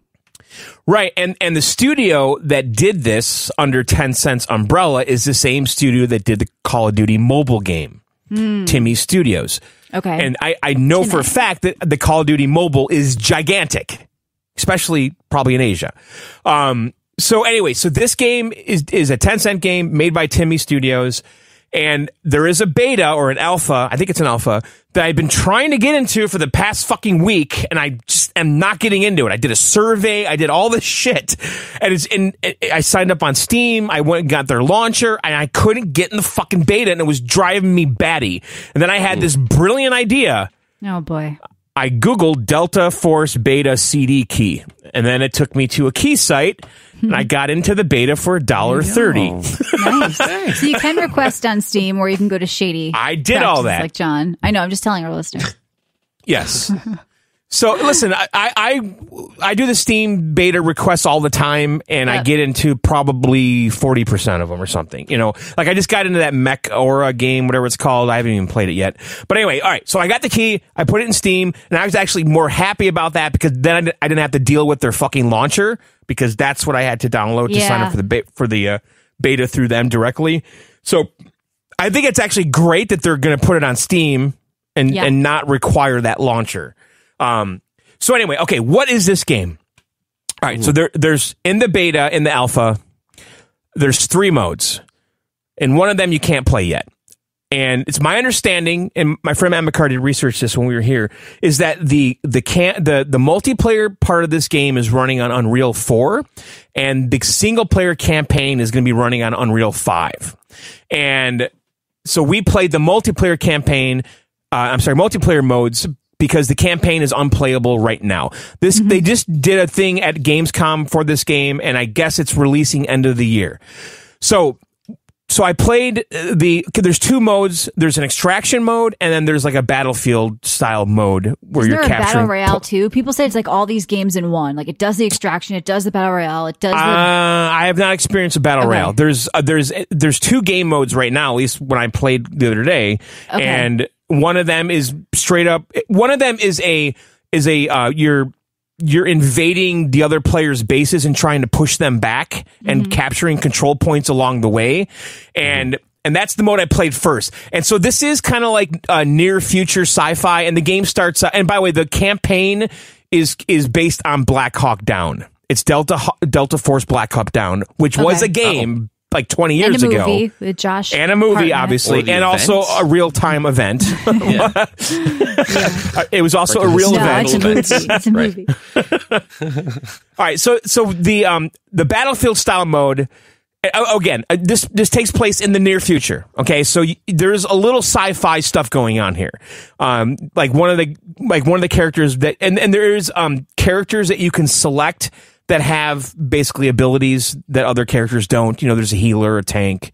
Right, and the studio that did this under Tencent's umbrella is the same studio that did the Call of Duty mobile game, Timmy Studios. Okay. And I know for a fact that the Call of Duty mobile is gigantic, especially probably in Asia. So anyway, so this game is a Tencent game made by Timmy Studios, and there is a beta or an alpha, I think it's an alpha, that I've been trying to get into for the past fucking week, and I just am not getting into it. I did a survey, I did all this shit, and I signed up on Steam, I went and got their launcher, and I couldn't get in the fucking beta, and it was driving me batty. And then I had this brilliant idea. Oh boy. I Googled Delta Force Beta CD key, and then it took me to a key site, and I got into the beta for $1.30. Nice. So you can request on Steam, or you can go to shady. I did all that. Like John. I know, I'm just telling our listeners. Yes. So listen, I do the Steam beta requests all the time, and I get into probably 40% of them or something. You know, like I just got into that Mech Aura game, whatever it's called. I haven't even played it yet. But anyway, all right. So I got the key, I put it in Steam, and I was actually more happy about that because then I didn't have to deal with their fucking launcher, because that's what I had to download to sign up for the beta through them directly. So I think it's actually great that they're going to put it on Steam and not require that launcher. So anyway, okay, what is this game? All right, so there's in the beta, in the alpha, there's 3 modes, and one of them you can't play yet. And it's my understanding, and my friend Matt McCarty researched this when we were here, is that the multiplayer part of this game is running on Unreal 4, and the single player campaign is going to be running on Unreal 5. And so we played the multiplayer campaign, multiplayer modes, because the campaign is unplayable right now. They just did a thing at Gamescom for this game, and I guess it's releasing end of the year. So I played there's 2 modes. There's an extraction mode, and then there's like a Battlefield style mode where you're capturing. Is there a Battle Royale too? People say it's like all these games in one. Like it does the extraction, it does the Battle Royale, it does the... I have not experienced a Battle Royale. There's 2 game modes right now, at least when I played the other day, and one of them is straight up. One of them is you're invading the other player's bases and trying to push them back and capturing control points along the way, and that's the mode I played first. And so this is kind of like a near future sci-fi, and the game starts. And by the way, the campaign is based on Black Hawk Down. It's Delta Force Black Hawk Down, which was a game. Like 20 years ago. And a movie with Josh. And a movie, Hartnett. Obviously. And also a real-time event. It was also a real event. It's a movie. All right, so the Battlefield-style mode, again, this takes place in the near future. Okay, so there's a little sci-fi stuff going on here. Like one of the characters that... And there's characters that you can select that have basically abilities that other characters don't. You know, there's a healer, a tank,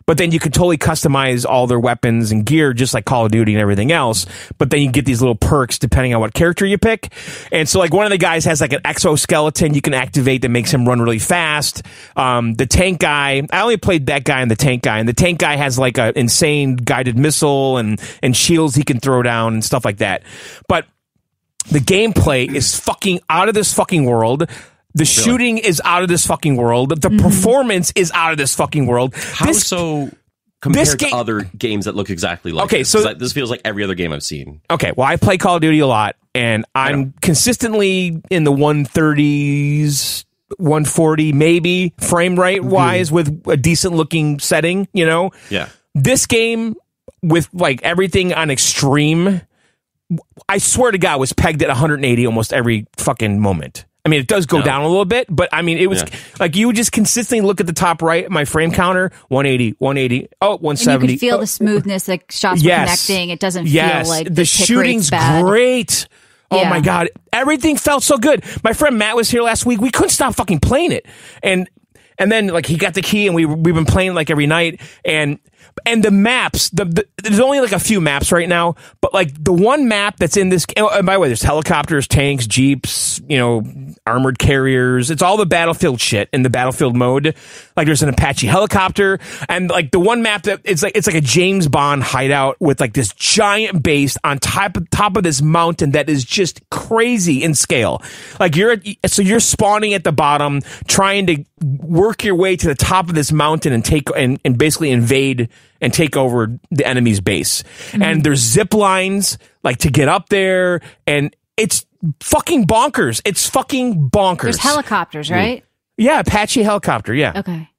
but then you can totally customize all their weapons and gear just like Call of Duty and everything else. But then you get these little perks depending on what character you pick. And so like one of the guys has like an exoskeleton you can activate that makes him run really fast. The tank guy, I only played that guy and the tank guy, and the tank guy has like an insane guided missile and shields he can throw down and stuff like that. But the gameplay is fucking out of this fucking world. The shooting is out of this fucking world. The performance is out of this fucking world. How so compared to other games that look exactly like this? So this feels like every other game I've seen. Okay, well, I play Call of Duty a lot, and I'm consistently in the 130s, 140 maybe frame rate wise with a decent looking setting, you know? Yeah. This game with like everything on extreme, I swear to God, was pegged at 180 almost every fucking moment. I mean, it does go down a little bit, but I mean, it was like you would just consistently look at the top right, my frame counter, 180, 180, 170. And you could feel the smoothness, like shots were connecting. It doesn't feel like the shooting's great. Oh my God. Everything felt so good. My friend Matt was here last week. We couldn't stop fucking playing it. And then like he got the key and we've been playing like every night. And the maps, there's only like a few maps right now, but like the one map that's in this, and by the way, there's helicopters, tanks, jeeps, you know, armored carriers. It's all the Battlefield shit in the Battlefield mode. Like there's an Apache helicopter, and like the one map that it's like a James Bond hideout with like this giant base on top of this mountain that is just crazy in scale. Like you're spawning at the bottom, trying to work your way to the top of this mountain and take and basically invade and take over the enemy's base. Mm-hmm. And there's zip lines like to get up there, and it's fucking bonkers. It's fucking bonkers. There's helicopters, right? Yeah, Apache helicopter, yeah. Okay.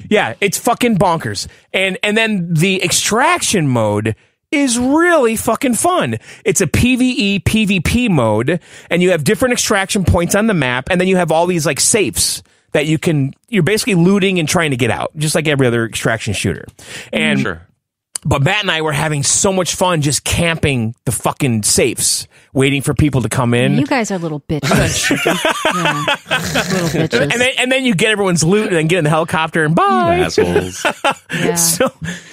Yeah, it's fucking bonkers. And then the extraction mode is really fucking fun. It's a PvE, PvP mode, and you have different extraction points on the map, and then you have all these like safes that you're basically looting and trying to get out, just like every other extraction shooter. And but Matt and I were having so much fun just camping the fucking safes, waiting for people to come in. You guys are little bitches. Little bitches. And then you get everyone's loot and then get in the helicopter and bye. You assholes. So,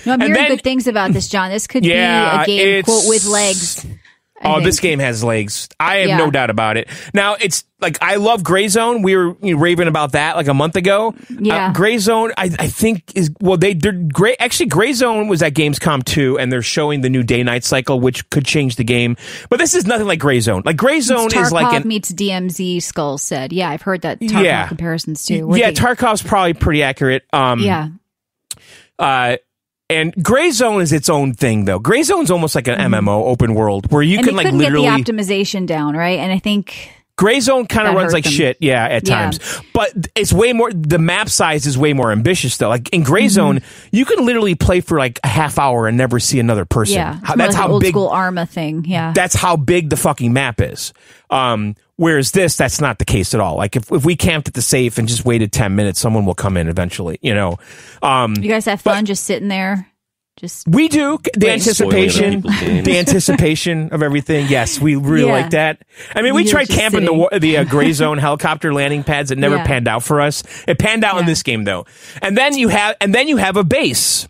I'm hearing good things about this, John. This could be a game, quote, with legs. This game has legs. I have no doubt about it. Now, it's like, I love Gray Zone. We were raving about that like a month ago. Yeah. Gray Zone, I think they're great. Actually, Gray Zone was at GamesCom too, and they're showing the new day-night cycle, which could change the game. But this is nothing like Gray Zone. Like, Gray Zone is like meets DMZ, Skull said. Yeah, I've heard that Tarkov comparisons too. Tarkov's probably pretty accurate. And Gray Zone is its own thing, though. Gray Zone's almost like an MMO open world where you can like literally get the optimization down, right? And I think Gray Zone kind of runs like shit, at times. But it's way more. The map size is way more ambitious, though. Like in Gray Zone, you can literally play for like a half hour and never see another person. Yeah, that's how old school Arma thing. Yeah, that's how big the fucking map is. Whereas that's not the case at all. Like if we camped at the safe and just waited 10 minutes, someone will come in eventually, you know. You guys have fun just sitting there? We do. The anticipation of everything. Yes, we really like that. I mean, we tried camping the Gray Zone helicopter landing pads. It never panned out for us. It panned out in this game though. And then you have a base.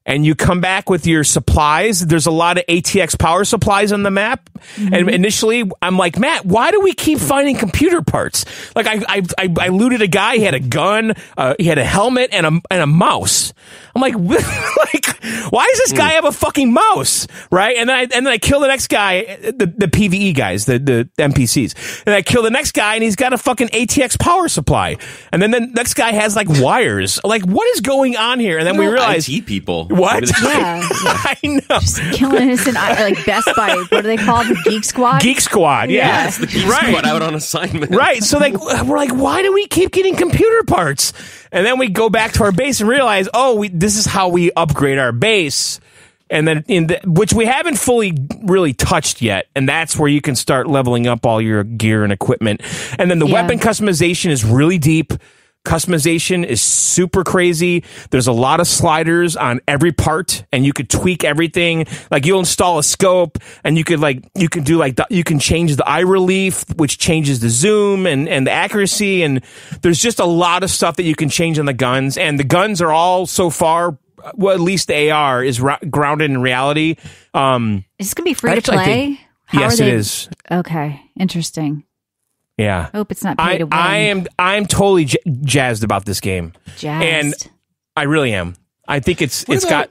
And you come back with your supplies. There's a lot of ATX power supplies on the map. And initially, I'm like, Matt, why do we keep finding computer parts? Like, I looted a guy. He had a gun. He had a helmet and a mouse. I'm like, why does this guy have a fucking mouse? Right? And then I kill the next guy, the PvE guys, the NPCs. And I kill the next guy, and he's got a fucking ATX power supply. And then the next guy has like wires. Like, what is going on here? And then we realize IT people. What? Yeah. I know. Just killing innocent, like Best Buy. What are they called? The Geek Squad? Geek Squad, yeah. It's the Geek Squad out on assignment. Right. So like, we're like, why do we keep getting computer parts? And then we go back to our base and realize, this is how we upgrade our base. And then which we haven't fully really touched yet. And that's where you can start leveling up all your gear and equipment. And then the weapon customization is really deep. Customization is super crazy. There's a lot of sliders on every part, and you could tweak everything. Like you'll install a scope, and you can change the eye relief, which changes the zoom and the accuracy. And there's just a lot of stuff that you can change on the guns. And the guns are all so far, well, at least the AR is grounded in reality. Is this gonna be free to play? Yes, it is. Okay, interesting. Yeah. I hope it's not pay to win. I'm totally jazzed about this game. And I really am. I think it's got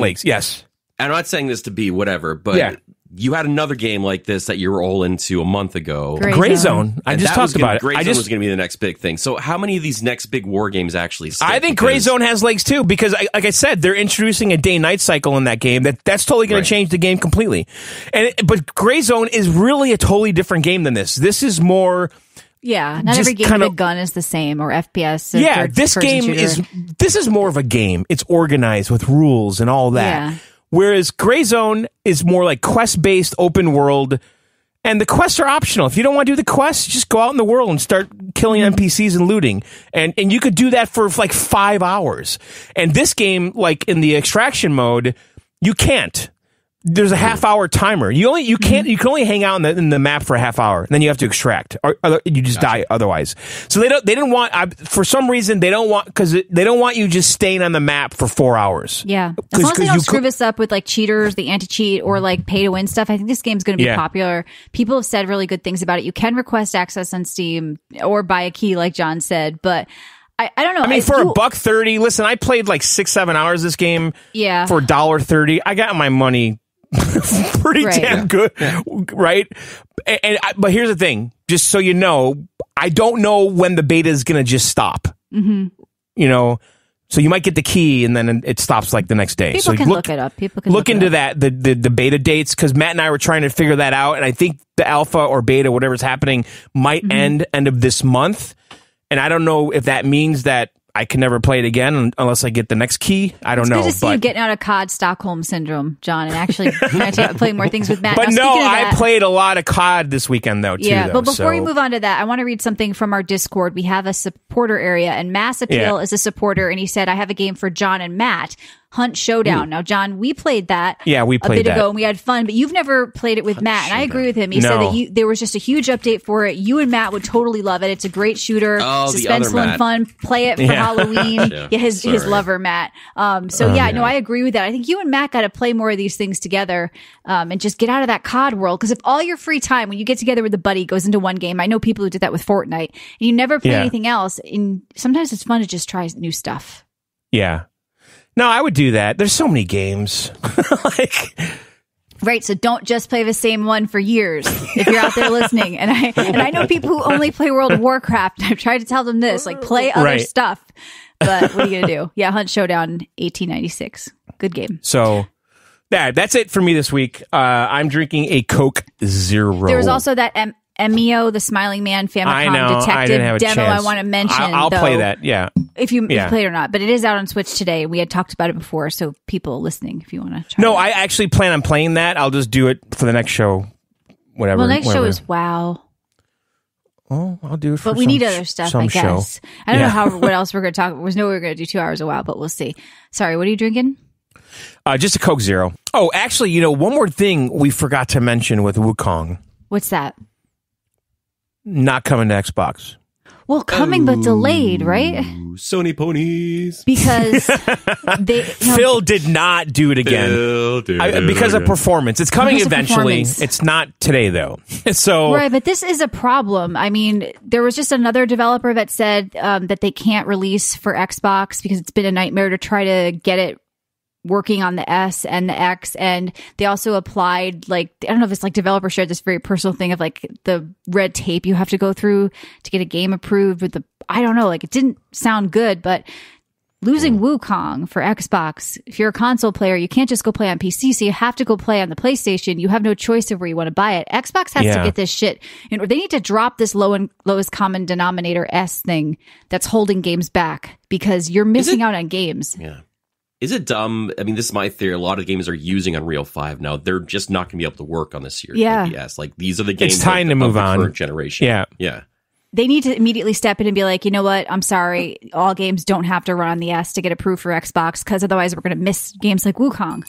legs. Yes. I'm not saying this to be whatever, but you had another game like this that you were all into a month ago. Gray Zone. I just talked about it. Gray Zone was going to be the next big thing. So how many of these next big war games actually stick? I think Gray Zone has legs too, because like I said, they're introducing a day-night cycle in that game that's totally going to change the game completely. But Gray Zone is really a totally different game than this. This is more... Yeah, not every game with a gun is the same, or FPS. Yeah, this game is more of a game. It's organized with rules and all that. Yeah. Whereas Gray Zone is more like quest-based, open world, and the quests are optional. If you don't want to do the quests, just go out in the world and start killing NPCs and looting. And you could do that for like 5 hours. And this game, like in the extraction mode, you can't. There's a half-hour timer. You can only hang out in the map for a half hour, and then you have to extract, or you just die otherwise. So they didn't want, for some reason they don't want you just staying on the map for 4 hours. Yeah, as long as they don't screw this up with like cheaters, the anti-cheat, or like pay-to-win stuff. I think this game's going to be popular. People have said really good things about it. You can request access on Steam or buy a key, like John said, but. I don't know. I mean, for $1.30, listen, I played like 6-7 hours this game. Yeah. For $1.30, I got my money pretty damn good, right? But here's the thing, just so you know, I don't know when the beta is going to just stop. You know, so you might get the key and then it stops like the next day. People can look it up. People can look into that, the beta dates, because Matt and I were trying to figure that out, and I think the alpha or beta, whatever's happening, might end of this month. And I don't know if that means that I can never play it again unless I get the next key. I don't know. It's good to see you getting out of COD Stockholm Syndrome, John, and actually trying to play more things with Matt. But no, I played a lot of COD this weekend, though, too. Yeah, but before we move on to that, I want to read something from our Discord. We have a supporter area, and Mass Appeal is a supporter, and he said, I have a game for John and Matt. Hunt Showdown. Now, John, we played that a bit ago, and we had fun, but you've never played it with Matt, and I agree with him. He said that there was just a huge update for it. You and Matt would totally love it. It's a great shooter, suspenseful and fun. Play it for Halloween. His lover, Matt. I agree with that. I think you and Matt got to play more of these things together and just get out of that COD world, because if all your free time, when you get together with a buddy, goes into one game, I know people who did that with Fortnite, and you never play anything else, and sometimes it's fun to just try new stuff. Yeah. No, I would do that. There's so many games. Right, so don't just play the same one for years if you're out there listening. And I know people who only play World of Warcraft. I've tried to tell them this, like, play other stuff. But what are you going to do? Yeah, Hunt Showdown 1896. Good game. So, that's it for me this week. I'm drinking a Coke Zero. There was also that Emio, the Smiling Man Famicom Detective demo I want to mention. I'll play that, if you play it or not. But it is out on Switch today. We had talked about it before, so people listening, if you want to try No, I actually plan on playing that. I'll just do it for the next show, whatever. Well, next show is WoW. Oh, I'll do it for But we need other stuff, I guess. Show. I don't know what else we're going to talk about. There's no way we're going to do 2 hours of WoW, but we'll see. Sorry, what are you drinking? Just a Coke Zero. Oh, actually, one more thing we forgot to mention with Wukong. What's that? Not coming to Xbox. Well, coming but delayed, right? Sony ponies. Because Phil did not do it again because of performance. It's coming eventually. It's not today, though. Right, but this is a problem. I mean, there was just another developer that said that they can't release for Xbox because it's been a nightmare to try to get it working on the S and the X, and they also applied, like, I don't know if it's like developer shared this very personal thing of like the red tape you have to go through to get a game approved with I don't know, like it didn't sound good, but losing Wukong for Xbox, if you're a console player, you can't just go play on PC, so you have to go play on the PlayStation. You have no choice of where you want to buy it. Xbox has to get this shit, or they need to drop this lowest common denominator S thing that's holding games back, because you're missing out on games. Yeah. Is it dumb? I mean, this is my theory. A lot of games are using Unreal 5 now. They're just not going to be able to work on this series. FPS. Like, these are the games. It's time to move on. Current generation. Yeah. They need to immediately step in and be like, you know what? I'm sorry. All games don't have to run on the S to get approved for Xbox, because otherwise we're going to miss games like Wukong.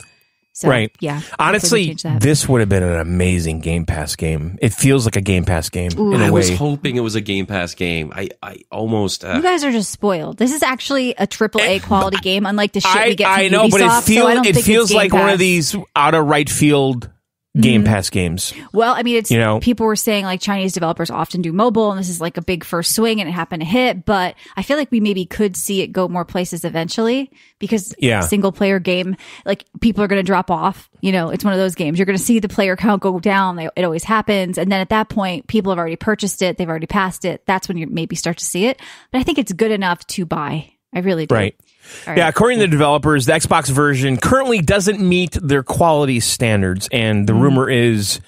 So, yeah. Honestly, this would have been an amazing Game Pass game. It feels like a Game Pass game in a way. I was hoping it was a Game Pass game. I almost... You guys are just spoiled. This is actually a AAA quality game, unlike the shit we get from I know, Ubisoft, but it feels like one of these out of right field Game Pass games. Well, I mean, it's, people were saying like Chinese developers often do mobile and this is like a big first swing and it happened to hit, but I feel like we maybe could see it go more places eventually because single player game, like people are going to drop off. It's one of those games. You're going to see the player count go down. It always happens. And then at that point, people have already purchased it. They've already passed it. That's when you maybe start to see it. But I think it's good enough to buy. I really do. Right. Yeah, according to the developers, the Xbox version currently doesn't meet their quality standards, and the rumor is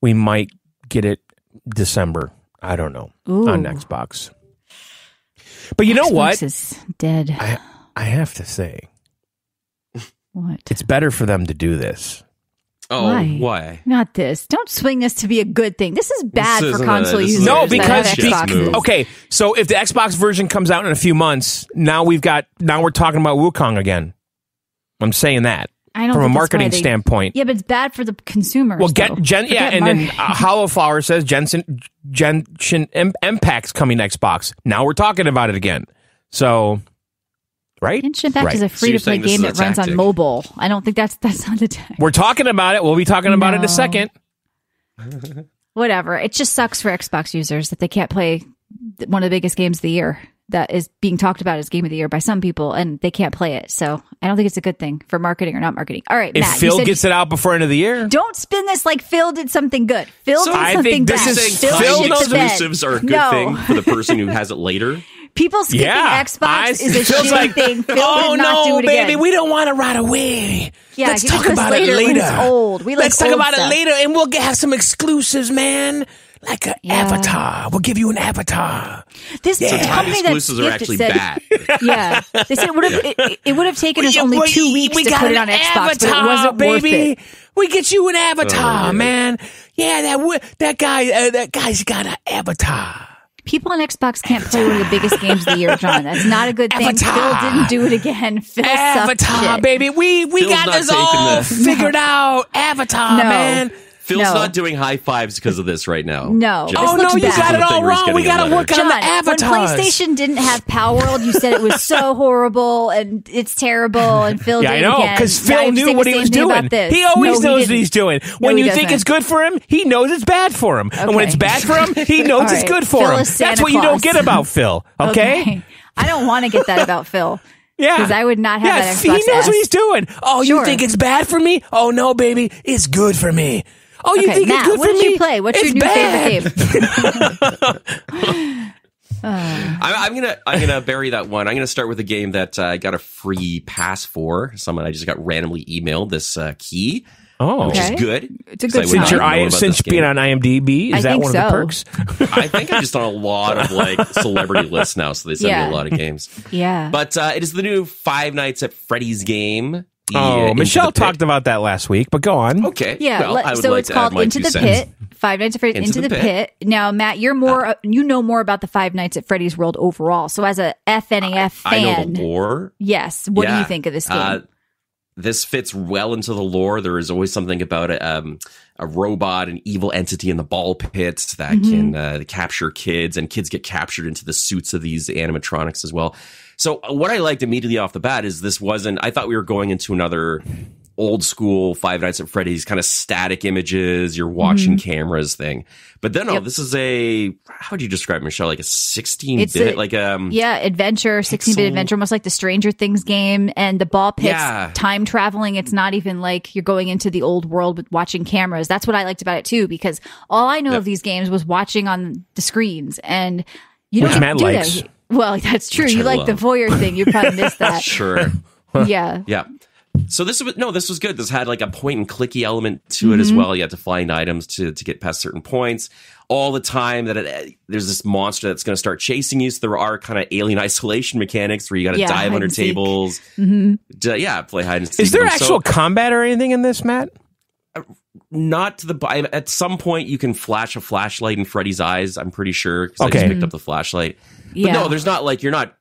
we might get it December. I don't know on Xbox. But you know what? Xbox is dead. I have to say, what? It's better for them to do this. Oh, why? Not this. Don't swing this to be a good thing. This is bad for console users. No, because okay, so if the Xbox version comes out in a few months, now we're talking about Wukong again. I'm saying that from a marketing standpoint. Yeah, but it's bad for the consumers. Well, and then Hollowflower says Genshin Impact's coming to Xbox. Now we're talking about it again. So. Right? Genshin Impact is a free-to-play game that runs on mobile. I don't think that's not the tech. We're talking about it. We'll be talking about it in a second. Whatever. It just sucks for Xbox users that they can't play one of the biggest games of the year that is being talked about as game of the year by some people, and they can't play it. So I don't think it's a good thing for marketing or not marketing. All right, if Matt, Phil gets it out before end of the year, don't spin this like Phil did something good. Phil did something bad. Phil exclusives are a good thing for the person who has it later. People skipping Xbox is a shitty thing. Phil did not do it baby, again. we don't want it right away. Yeah, let's talk about it later. When it's old. Let's talk about it later, and we'll have some exclusives, man. Like an avatar. We'll give you an avatar. This company exclusives are actually bad. Yeah. They said it would have taken us only 2 weeks to put it on Xbox, but it wasn't worth it. We get you an avatar, man. Yeah, that guy's got an avatar. People on Xbox can't play one of the biggest games of the year, John. That's not a good thing. Avatar. Phil didn't do it again. Phil Avatar, baby. We got this all figured out. Avatar, man. Phil's not doing high fives because of this right now. No. Oh, no, you got it all wrong. We got to work on the avatars. When PlayStation didn't have Power World, you said it was so horrible and it's terrible, and Phil did it again. I know, because Phil knew what he was doing. He always knows what he's doing. When you think it's good for him, he knows it's bad for him. And when it's bad for him, he knows it's good for him. That's what you don't get about Phil, okay? I don't want to get that about Phil. Yeah. Because I would not have that Xbox he knows S. what he's doing. Oh, you think it's bad for me? Oh, no, baby. It's good for me. Oh, you think Matt, it's good for me? What did you play? What's your new favorite game? I'm gonna bury that one. I'm gonna start with a game that I got a free pass for. Someone I just got randomly emailed this key. Oh, which is good. It's a good since being on IMDb, is that one of the perks? I think I'm just on a lot of like celebrity lists now, so they send me a lot of games. Yeah, but it is the new Five Nights at Freddy's game. Michelle talked about that last week, but go on. Okay. Yeah. Well, so it's called Into the Pit. Five Nights at Freddy's Into the Pit. Now, Matt, you're more, you know more about the Five Nights at Freddy's world overall. So as a FNAF fan. I know the lore. Yes. What do you think of this game? This fits well into the lore. There is always something about a robot, an evil entity in the ball pit that can capture kids, and kids get captured into the suits of these animatronics as well. So what I liked immediately off the bat is I thought we were going into another old school Five Nights at Freddy's kind of static images, you're watching cameras thing. But then, this is how would you describe it, Michelle? Like a 16-bit, adventure, 16-bit adventure, almost like the Stranger Things game. And the ball pit's time traveling. It's not even like you're going into the old world with watching cameras. That's what I liked about it too, because all I know of these games was watching on the screens, and you don't Matt do likes. that. Well, that's true. You like the voyeur thing. You probably missed that. Sure. Yeah. So this was good. This had like a point and clicky element to it as well. You had to find items to get past certain points. All the time that there's this monster that's going to start chasing you. So there are kind of alien isolation mechanics where you got to dive under tables. Play hide and seek. Is there actual combat or anything in this, Matt? Not to the. At some point, you can flash a flashlight in Freddy's eyes. I'm pretty sure because I just picked up the flashlight. But no, there's not like you're not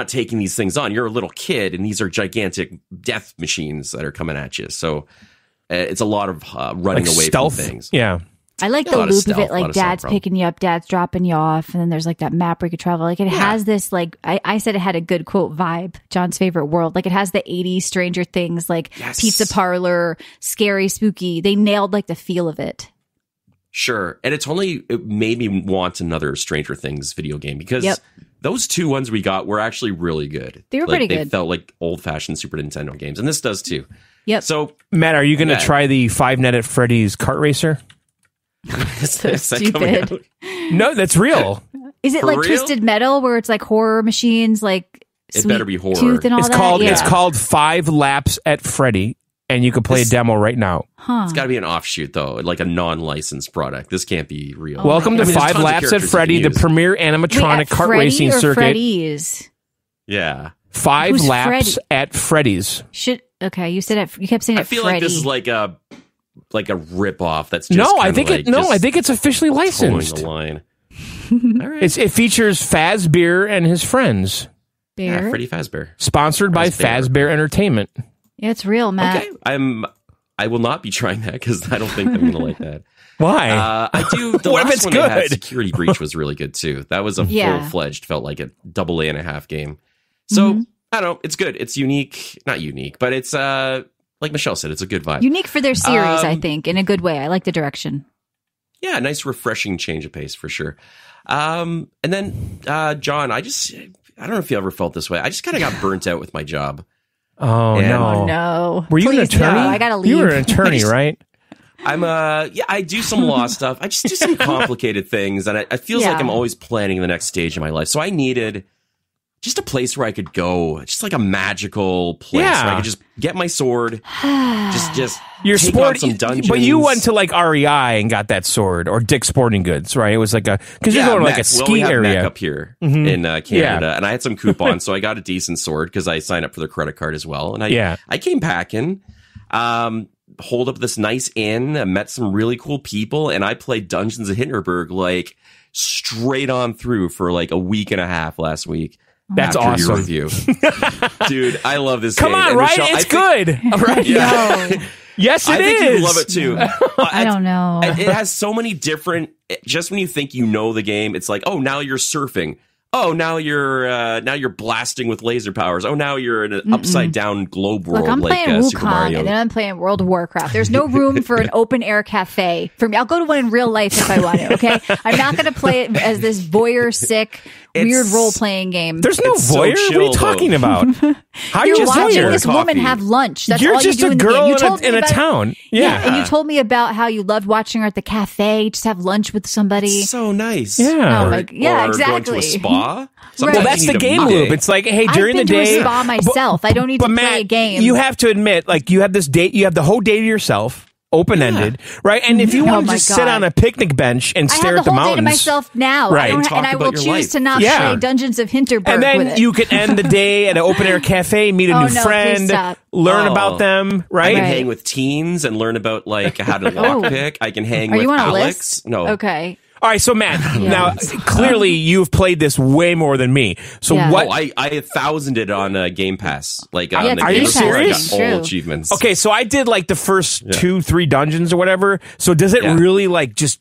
taking these things on. You're a little kid, and these are gigantic death machines that are coming at you. So it's a lot of running away stealth from things. Yeah. I like the loop of it, like dad's picking you up, dad's dropping you off, and then there's like that map where you could travel. Like it has this, like I said, it had a good quote vibe. John's favorite world, like it has the '80s Stranger Things, like pizza parlor, scary, spooky. They nailed like the feel of it. Sure, and it made me want another Stranger Things video game because those two ones we got were actually really good. They were pretty good. They felt like old-fashioned Super Nintendo games, and this does too. Yep. So, Matt, are you going to try the Five Nights at Freddy's kart racer? So stupid. No, that's real. Is it like real? Twisted Metal, where it's like horror machines, like it better be horror. Tooth and all that? It's called 5 Laps at Freddy, and you can play a demo right now. It's got to be an offshoot, though, like a non-licensed product. This can't be real. Welcome to 5 Laps at Freddy, the premier animatronic kart racing circuit. Freddy's? Yeah. 5 Laps at Freddy's. Okay, you kept saying it. I feel Freddy. like this is like a rip-off. That's just I think it's officially licensed. The line. All right. It features Fazbear and his friends. Bear? Yeah, Freddy Fazbear. Sponsored by Fazbear Entertainment. Yeah, it's real, Matt. Okay, I will not be trying that because I don't think I'm going to like that. Why? I do. The what last if it's one good? I had, Security Breach was really good too. That was a full-fledged, felt like a AA.5 game. So I don't know. It's good. It's unique. Not unique, but it's like Michelle said, it's a good vibe. Unique for their series, I think, in a good way. I like the direction. Yeah, nice, refreshing change of pace for sure. And then, John, I don't know if you ever felt this way. I just kind of got burnt out with my job. Oh, no. Were you an attorney? No, I gotta leave. You were an attorney, right? I do some law stuff. I just do some complicated things, and it feels like I'm always planning the next stage of my life. So I needed just a place where I could go, just like a magical place where I could just get my sword, just your take sport, on some dungeons. But you went to like REI and got that sword, or Dick's Sporting Goods, right? It was like because you're going to like a ski we have area Mech up here in Canada, and I had some coupons, so I got a decent sword because I signed up for their credit card as well. And I came packing, holed up this nice inn, I met some really cool people, and I played Dungeons of Hinterberg like straight on through for like a week and a half last week. That's awesome. Your review. Dude, I love this game. Come on, and right? Michelle, it's good. Right? Yeah. Yes, it is. I think you love it too. I don't know. It has so many different, just when you think you know the game, it's like, oh, now you're surfing. Oh, now you're blasting with laser powers. Oh, now you're in an upside down globe world. Look, I'm like playing Super Mario. Wukong, and then I'm playing World of Warcraft. There's no room for an open air cafe for me. I'll go to one in real life if I want to. Okay, I'm not going to play it as this voyeur sick weird role playing game. There's no voyeur. So chill, what are you talking about? How you're watching voyeur? this woman have lunch. That's you're all just you do a in the girl game. in a town. Yeah, and you told me about how you loved watching her at the cafe. Just have lunch with somebody. So nice. Yeah. Or exactly. going to a spa. Right. Well, that's the game loop. It's like, hey, during the day, I've been to a spa myself. I don't need to play a game. You have to admit, like, you have this date. You have the whole day to yourself. Open-ended, right? And if you want to just sit on a picnic bench and stare at the mountains, I have the whole day to myself now, right? And I will choose to not play Dungeons of Hinterberg. And then you could end the day at an open-air cafe, meet a new friend, learn about them, right? I can hang with teens and learn about like how to lockpick. I can hang with Alex. No, okay. All right, so Matt, now clearly you've played this way more than me. So what? Oh, I 1,000'd it on Game Pass. Like, are you serious? I got all achievements. Okay, so I did like the first 2-3 dungeons or whatever. So does it really like just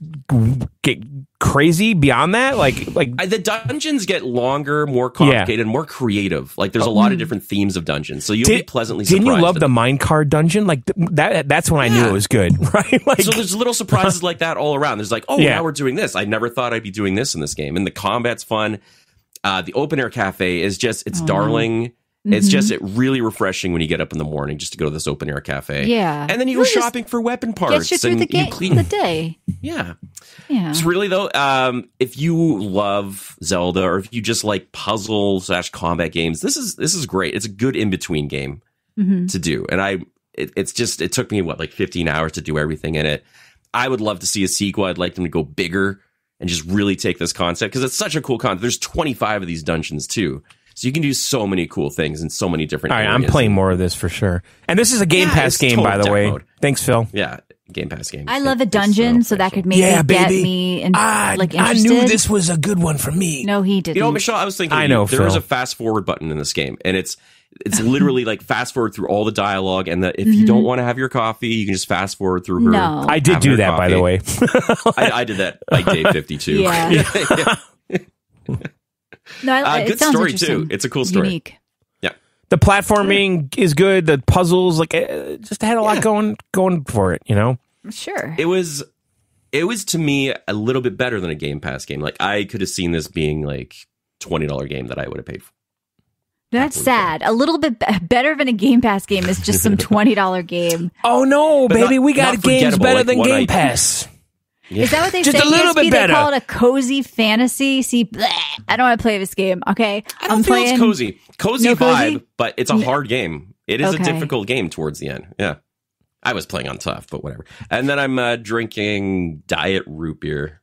get crazy beyond that? Like the dungeons get longer, more complicated, more creative. Like there's a lot of different themes of dungeons, so you'll be pleasantly surprised. Didn't you love the minecart dungeon? Like that's when I knew it was good, right? Like, so there's little surprises like that all around. There's like, oh, now we're doing this. I never thought I'd be doing this in this game, and the combat's fun. The open air cafe is just darling. It's just really refreshing when you get up in the morning just to go to this open air cafe. Yeah. And then you go shopping for weapon parts. Gets you through the day. Yeah. It's really, though, if you love Zelda or if you just like puzzle/combat games, this is great. It's a good in-between game to do. And it took me, like 15 hours to do everything in it. I would love to see a sequel. I'd like them to go bigger and just really take this concept because it's such a cool concept. There's 25 of these dungeons, too. So you can do so many cool things in so many different areas. All right, I'm playing more of this for sure. And this is a Game Pass game, by the way. Thanks, Phil. Yeah, Game Pass game. I love a dungeon, so that could maybe get me interested. I knew this was a good one for me. No, he didn't. You know, Michelle, I was thinking, there is a fast forward button in this game, and It's literally like fast forward through all the dialogue, and if you don't want to have your coffee, you can just fast forward through her. No. I did do that, by the way. I did that like day 52. Yeah. No, good story too. It's a cool story. Unique. Yeah. The platforming is good. The puzzles, like, just had a lot going for it, you know? Sure. It was to me a little bit better than a Game Pass game. Like, I could have seen this being like $20 game that I would have paid for. That's sad. A little bit better than a Game Pass game is just some $20 game. Oh no, But baby, not- we got not games forgettable, better like than one Game I- Pass. Is that what they Just say? a little bit ESP, better. They call it a cozy fantasy. See, bleh, I don't want to play this game. Okay, I don't feel it's cozy. Cozy No vibe, cozy? but it's a hard game. It is Okay. a difficult game towards the end. Yeah. I was playing on tough, but whatever. And then I'm drinking diet root beer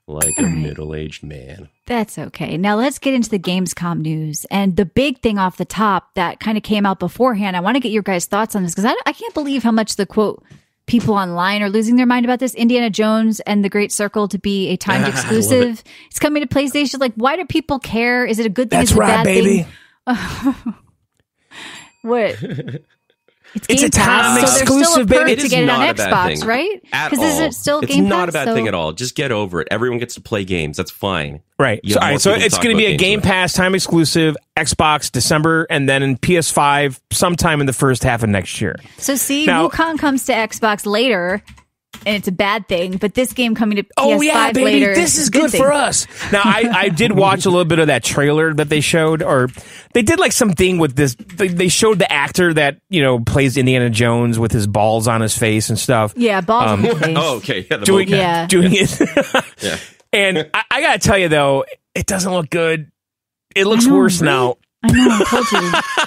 like a middle-aged man. That's okay. Now let's get into the Gamescom news. And the big thing off the top that kind of came out beforehand, I want to get your guys' thoughts on this because I can't believe how much the quote people online are losing their mind about this. Indiana Jones and the Great Circle to be a timed exclusive. It's coming to PlayStation. Like, why do people care? Is it a good thing? That's Is it a right, bad baby. thing? What? It's It's Game a Pass, time so there's still exclusive, a baby. perk It to is get it on not a bad Xbox, thing right? at Because is all. it still It's Game Pass? not a bad So- thing at all. Just get over it. Everyone gets to play games. That's fine. Right. You So, have all more right, so people to it's talk going to be about a games Game with. Pass time exclusive, Xbox December, and then in PS5 sometime in the first half of next year. So see, Now- Wukong comes to Xbox later, and it's a bad thing. But this game coming to PS5 Oh yeah, baby, later, this is a good thing. for us. Now, I did watch a little bit of that trailer that they showed, or they did like something with this. They showed the actor that plays Indiana Jones with his balls on his face and stuff. Yeah, balls on the face. Oh, okay. Yeah, the doing mocap. Yeah. doing it. Yeah. And I gotta tell you though, it doesn't look good. It looks I know, worse right? now. I know.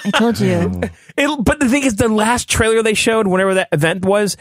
I told you. But the thing is, the last trailer they showed, whenever that event was,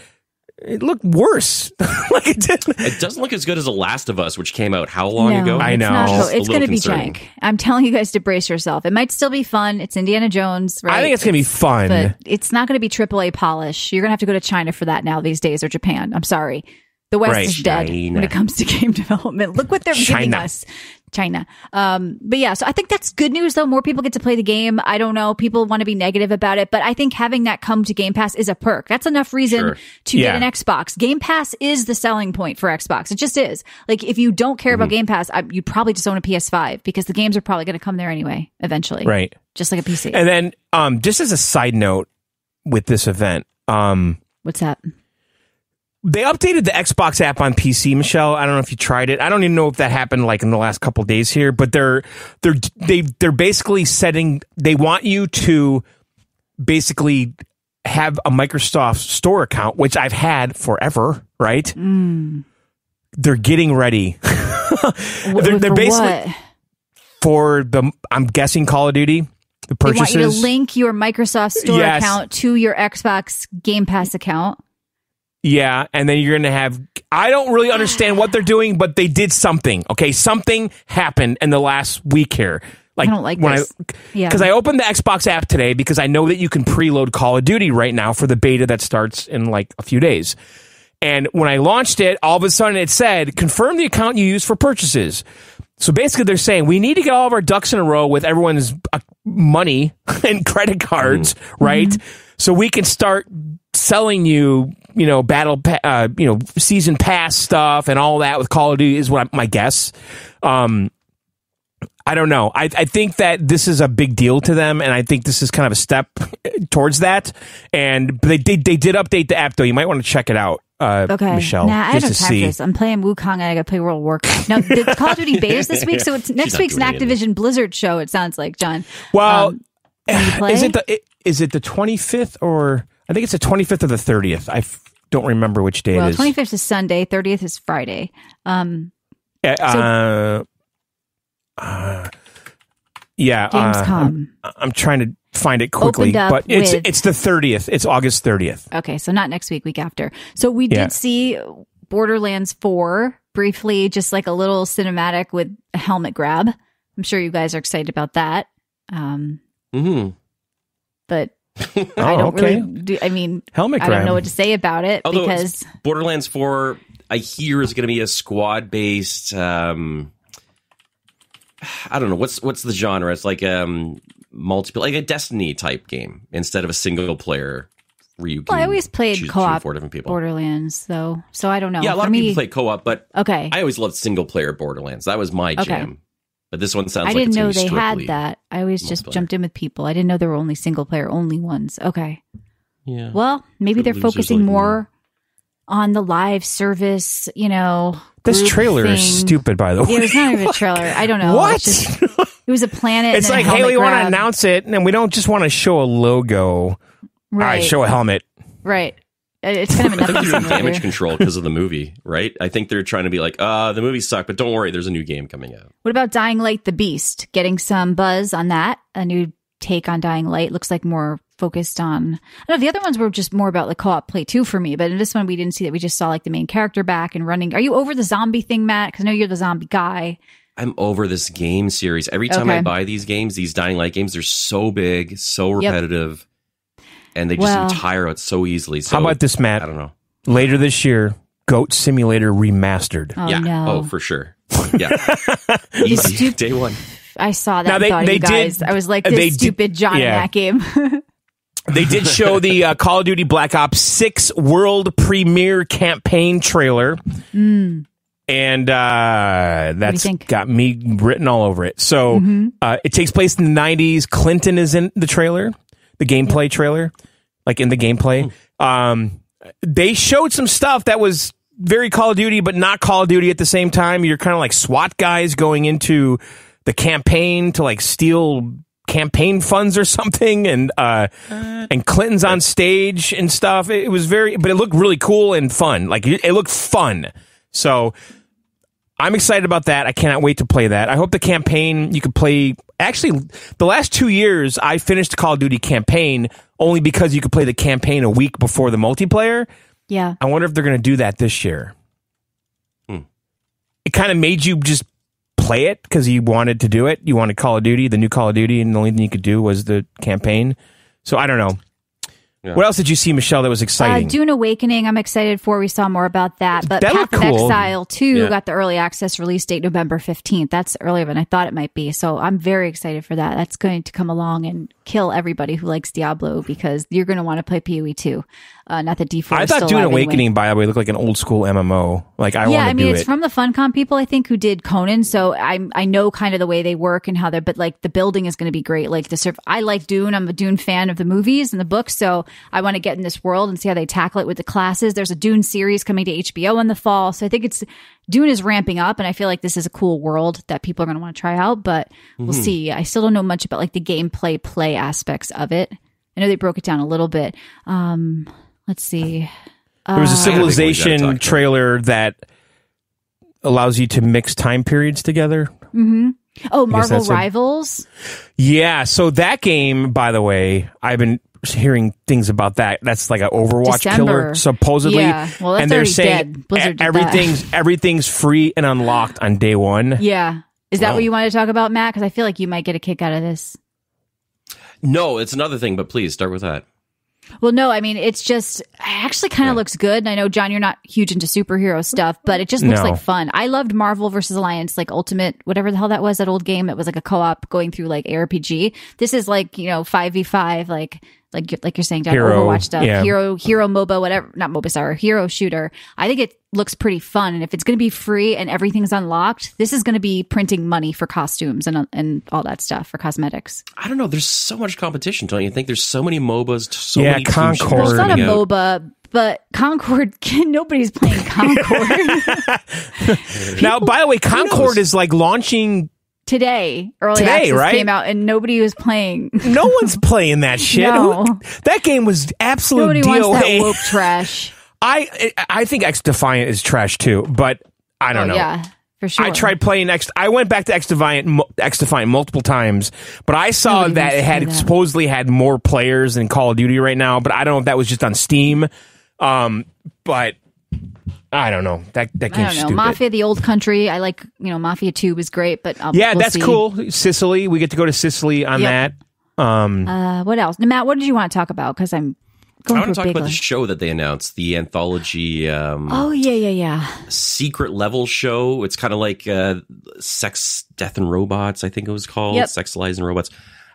it looked worse. Like it did. It doesn't look as good as The Last of Us, which came out how long ago? I it's know. not cool. It's a It's going to little be concerning. jank. I'm telling you guys to brace yourself. It might still be fun. It's Indiana Jones, right? I think it's gonna be fun. But it's not going to be AAA polish. You're going to have to go to China for that now these days, or Japan. I'm sorry. The West Right. is dead China. when it comes to game development. Look what they're giving China. us. China. But yeah, so I think that's good news though. More people get to play the game. I don't know. People want to be negative about it, but I think having that come to Game Pass is a perk. That's enough reason Sure. to Yeah. get an Xbox. Game Pass is the selling point for Xbox. It just is. Like if you don't care about Game Pass, you probably just own a PS5 because the games are probably going to come there anyway, eventually. Right. Just like a PC. And then, just as a side note with this event, What's that? they updated the Xbox app on PC, Michelle. I don't know if you tried it. I don't even know if that happened like in the last couple of days here, but they're basically setting, they want you to basically have a Microsoft Store account, which I've had forever, right? They're getting ready. They're For basically what? for I'm guessing Call of Duty, the They want purchases. you to link your Microsoft Store Yes. account to your Xbox Game Pass account. Yeah, and then you're going to have... I don't really understand what they're doing, but they did something. Okay, something happened in the last week here. Like, I don't like when this. Yeah. Because I opened the Xbox app today because I know that you can preload Call of Duty right now for the beta that starts in like a few days. And when I launched it, all of a sudden it said, confirm the account you use for purchases. So basically they're saying we need to get all of our ducks in a row with everyone's money and credit cards, right? So we can start selling you, season pass stuff and all that with Call of Duty is what my guess. I don't know. I think that this is a big deal to them, and I think this is kind of a step towards that. And they did update the app, though. You might want to check it out, Okay. Michelle. Nah, I just don't to have time see. for this. I'm playing Wukong and I got to play World of Warcraft. Now, the Call of Duty beta's this week, so it's next not week's an doing anything. Activision Blizzard show, it sounds like, John. Well, when you play? is it the 25th or I think it's the 25th or the 30th? Don't remember which day Well, it is. 25th is Sunday, 30th is Friday. Yeah, Gamescom. I'm trying to find it quickly, Opened up but it's with- it's the 30th. It's August 30th. Okay, so not next week after. So we Yeah. did see Borderlands 4 briefly, just like a little cinematic with a helmet grab. I'm sure you guys are excited about that. But I don't okay. really I mean, Helmet I don't grab. know what to say about it Although because Borderlands 4, I hear, is going to be a squad-based... I don't know what's the genre. It's like multiplayer, like a Destiny type game instead of a single player where you can I always played co-op 4 different people. Borderlands, though, so I don't know. Yeah, a lot of people play co-op, but okay. I always loved single player Borderlands. That was my jam. But this one sounds I like didn't it's know gonna be they had strictly that. I always just jumped in with people. I didn't know there were only single player only ones. Okay. Yeah. Well, maybe For they're losers focusing like more on the live service, This trailer thing. is stupid, by the way. Yeah, it was not even a trailer. I don't know. What? It was a planet. It's and like, a hey, we want to grab. announce it, and we don't just want to show a logo. Right. All right, show a helmet. Right. It's kind of a I think nothing they're doing damage simulator. control because of the movie, right? I think they're trying to be like, the movie sucked, but don't worry, there's a new game coming out. What about Dying Light the Beast? Getting some buzz on that. A new take on Dying Light. Looks like more focused on... I don't know, the other ones were just more about the co-op play too for me, but in this one we didn't see that. We just saw like the main character back and running. Are you over the zombie thing, Matt? Because I know you're the zombie guy. I'm over this game series. Every time I buy these games, these Dying Light games, they're so big, so repetitive, and they just tire out so easily. So, how about this, Matt? I don't know. Later this year, Goat Simulator Remastered. Oh, yeah. no. Oh, for sure. Yeah. Easy. Day one. I saw that. Now, and thought, they you guys, did- I was like, they this did- stupid John in that game. They did show the Call of Duty Black Ops 6 world premiere campaign trailer. And that's got me written all over it. So it takes place in the 90s. Clinton is in the trailer, the gameplay trailer, like in the gameplay. They showed some stuff that was very Call of Duty, but not Call of Duty at the same time. You're kind of like SWAT guys going into the campaign to like steal campaign funds or something, and Clinton's on stage and stuff. It was but it looked really cool and fun. Like it looked fun. So I'm excited about that. I cannot wait to play that. I hope the campaign you could play. Actually, the last 2 years I finished the Call of Duty campaign only because you could play the campaign a week before the multiplayer. Yeah. I wonder if they're going to do that this year. It kind of made you just play it because you wanted to do it. You wanted Call of Duty, the new Call of Duty, and the only thing you could do was the campaign. So I don't know. Yeah. What else did you see, Michelle, that was exciting? Dune Awakening, I'm excited for. We saw more about that. But that Path of cool. Exile 2 got the early access release date November 15th. That's earlier than I thought it might be. So I'm very excited for that. That's going to come along and kill everybody who likes Diablo because you're going to want to play PoE 2. Not that D4 I is thought still Dune alive Awakening, anyway. by the way, looked like an old school MMO. Like I want to do it. Yeah, I mean, it's from the Funcom people, I think, who did Conan. So I know kind of the way they work and how they're, but like the building is going to be great. Like I like Dune. I'm a Dune fan of the movies and the books. So I want to get in this world and see how they tackle it with the classes. There's a Dune series coming to HBO in the fall. So I think Dune is ramping up, and I feel like this is a cool world that people are going to want to try out, but we'll see. I still don't know much about like the gameplay play aspects of it. I know they broke it down a little bit. Let's see. There was a Civilization trailer that allows you to mix time periods together. Oh, Marvel Rivals? Yeah, so that game, by the way, I've been hearing things about that. That's like an Overwatch killer, supposedly. Yeah, well, that's and they're already saying dead. Blizzard did everything's free and unlocked on day one. Yeah. Is that what you want to talk about, Matt? Because I feel like you might get a kick out of this. No, it's another thing, but please start with that. Well, no, I mean, it's just actually kind of looks good. And I know, John, you're not huge into superhero stuff, but it just looks like fun. I loved Marvel vs. Alliance, like Ultimate, whatever the hell that was, that old game. It was like a co-op going through like ARPG. This is like, 5v5, like you're saying, John, Overwatch stuff, hero MOBA, whatever, not MOBA, sorry, hero shooter. I think it looks pretty fun. And if it's going to be free and everything's unlocked, this is going to be printing money for costumes and all that stuff, for cosmetics. I don't know. There's so much competition, don't you think? There's so many MOBAs, so many Concord. Well, it's not a MOBA, but Concord, nobody's playing Concord. Now, by the way, Concord is like launching today. Early access right? came out and nobody was playing. No one's playing that shit. No. That game was absolute Nobody DOA. wants that woke trash. I think X Defiant is trash too, but I don't know. Yeah, for sure. I tried playing I went back to X Defiant multiple times, but I saw that it had supposedly had more players than Call of Duty right now. But I don't know if that was just on Steam. But I don't know. That game's stupid. Mafia: The Old Country. I like, Mafia 2 was great, but we'll that's see. cool. Sicily, we get to go to Sicily on that. What else? Now, Matt, what did you want to talk about? Because I'm going I want to talk about list. the show that they announced, the anthology. Yeah. Secret level show. It's kind of like Sex, Death, and Robots. I think it was called Sex, Lies, and Robots.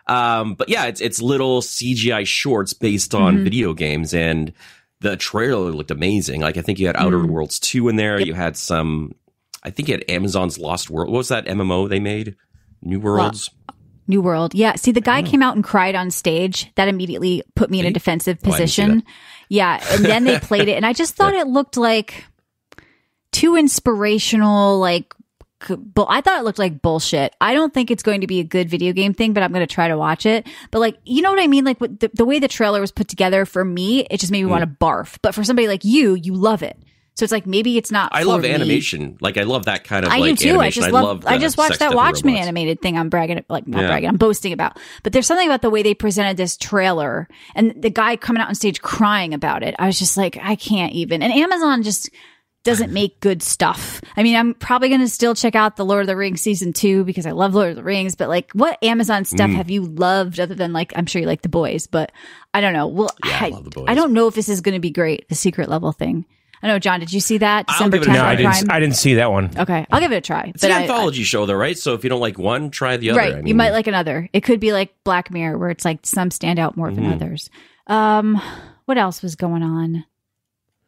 But yeah, it's little CGI shorts based on video games, and the trailer looked amazing. Like, I think you had Outer Worlds 2 in there. Yep. You had some, I think you had Amazon's Lost World. What was that MMO they made? New Worlds? New World. Yeah. See, the guy came out and cried on stage. That immediately put me in a defensive position. Yeah. And then they played it, and I just thought it looked like too inspirational, like, I thought it looked like bullshit. I don't think it's going to be a good video game thing, but I'm going to try to watch it. But like, you know what I mean? Like the way the trailer was put together, for me, it just made me want to barf. But for somebody like you love it. So it's like, maybe it's not. I love animation. Like, I love that kind of. I like do too. Animation. I just watched that Watchmen animated thing. I'm bragging, like not bragging. I'm boasting about. But there's something about the way they presented this trailer and the guy coming out on stage crying about it. I was just like, I can't even. And Amazon just doesn't make good stuff. I mean, I'm probably going to still check out the Lord of the Rings season 2 because I love Lord of the Rings. But like, what Amazon stuff have you loved other than, like, I'm sure you like The Boys, but I don't know. Well, I love The Boys. I don't know if this is going to be great. The Secret Level thing. I know, John, did you see that? December 10th. No, I didn't see that one. Okay, I'll give it a try. It's an anthology show, though, right? So if you don't like one, try the other. Right, I mean, you might like another. It could be like Black Mirror, where it's like some stand out more than others. What else was going on?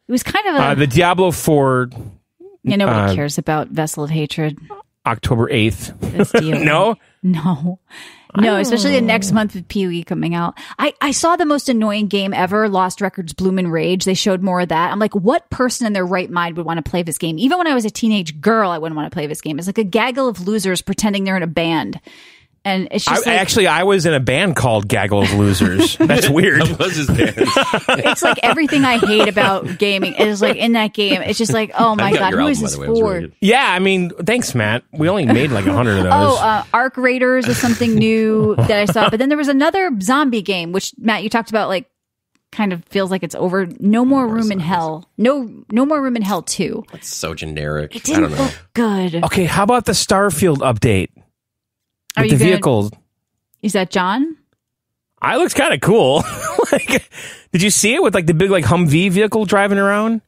It was kind of the Diablo 4. Yeah, nobody cares about Vessel of Hatred. October 8th. No, especially the next month with PoE coming out. I saw the most annoying game ever, Lost Records Bloom Rage. They showed more of that. I'm like, what person in their right mind would want to play this game? Even when I was a teenage girl, I wouldn't want to play this game. It's like a gaggle of losers pretending they're in a band. And it's just I was in a band called Gaggle of Losers. That's weird. That was his band. It's like everything I hate about gaming is like in that game. It's just like, oh my God, who is this for? Really, yeah, I mean, thanks, Matt. We only made like 100 of those. Arc Raiders is something new that I saw. But then there was another zombie game, which, Matt, you talked about, like, kind of feels like it's over. No More Room in Hell. No More Room in Hell 2. It's so generic. It didn't look good. Okay, how about the Starfield update? Are you the vehicles? Is that John? I looks kind of cool. Like, did you see it with like the big like Humvee vehicle driving around?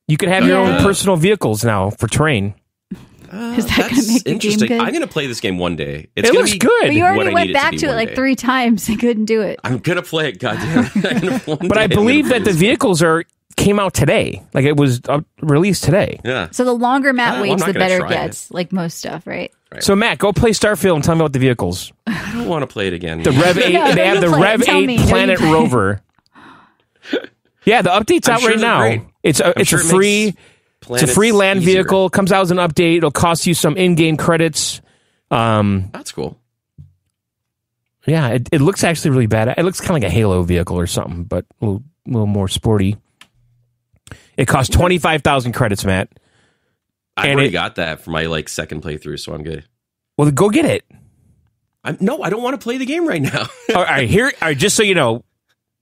You could have your own personal vehicles now for terrain. Is that going to make the game good? I'm going to play this game one day. It looks good. But you already went back to it like 3 times and couldn't do it. I'm going to play it, goddamn. But I believe that the vehicles came out today. Like, it was released today. Yeah. So the longer Matt waits, the better it gets. Like most stuff, right? So Matt, go play Starfield and tell me about the vehicles. I don't want to play it again. The Rev 8, they have the Rev 8 Planet Rover. Yeah, the update's out right now. Great. It's a free land vehicle. Comes out as an update. It'll cost you some in-game credits. That's cool. Yeah, it looks actually really bad. It looks kind of like a Halo vehicle or something, but a little more sporty. It costs 25,000 credits, Matt. I already got that for my like second playthrough, so I'm good. Well, go get it. No, I don't want to play the game right now. All right, just so you know,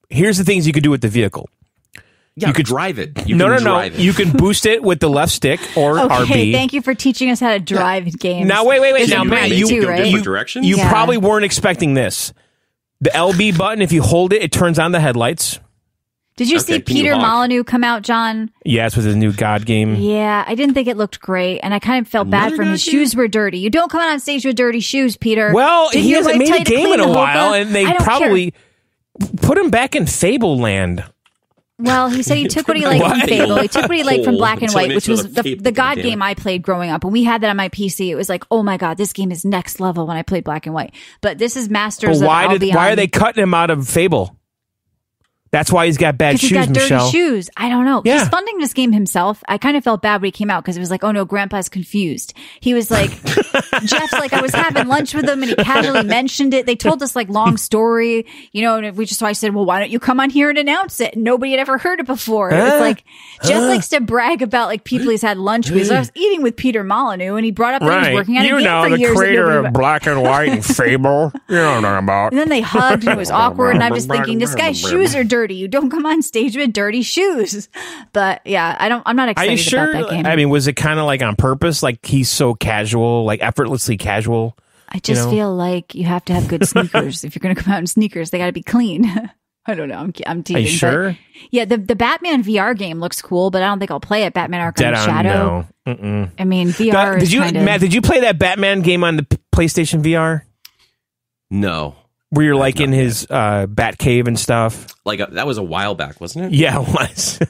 here's the things you could do with the vehicle. Yeah, you could drive it. No. You can boost it with the left stick or RB. Okay, thank you for teaching us how to drive games. Now, wait. Now, Matt, you right? probably weren't expecting this. The LB button, if you hold it, it turns on the headlights. Did you see Peter Molyneux come out, John? Yes, with his new God game. Yeah, I didn't think it looked great, and I kind of felt bad for him. His shoes were dirty. You don't come out on stage with dirty shoes, Peter. Well, he hasn't made a game in a while, and they probably put him back in Fableland. Well, he said he took what he liked from Fable. He took what he liked from Black and White, which was the God game I played growing up. When we had that on my PC, it was like, oh my God, this game is next level when I played Black and White. But this is Masters of Albion. Why are they cutting him out of Fable? That's why he's got bad shoes, Michelle. He's got dirty shoes. I don't know. Yeah. He's funding this game himself. I kind of felt bad when he came out because it was like, oh no, Grandpa's confused. He was like, Jeff's like, I was having lunch with him and he casually mentioned it. They told us like long story, and so I said, well, why don't you come on here and announce it? And nobody had ever heard it before. It's like, Jeff likes to brag about like people he's had lunch with. So I was eating with Peter Molyneux and he brought up that he was working on a game for years. The creator of Black and White and Fable. You know what I'm talking about. And then they hugged and it was awkward. And I'm just thinking, this guy's shoes are dirty. You don't come on stage with dirty shoes. But yeah, I'm not excited about that game. I mean, was it kind of like on purpose? Like he's so casual, like effortlessly casual? I just feel like you have to have good sneakers. If you're going to come out in sneakers, they got to be clean. I don't know. I'm teasing. Are you sure? Yeah, the Batman VR game looks cool, but I don't think I'll play it. Batman Arkham Shadow. No. I mean, VR Matt, did you play that Batman game on the PlayStation VR? No. Where you're like in his bat cave and stuff. Like that was a while back, wasn't it? Yeah, it was.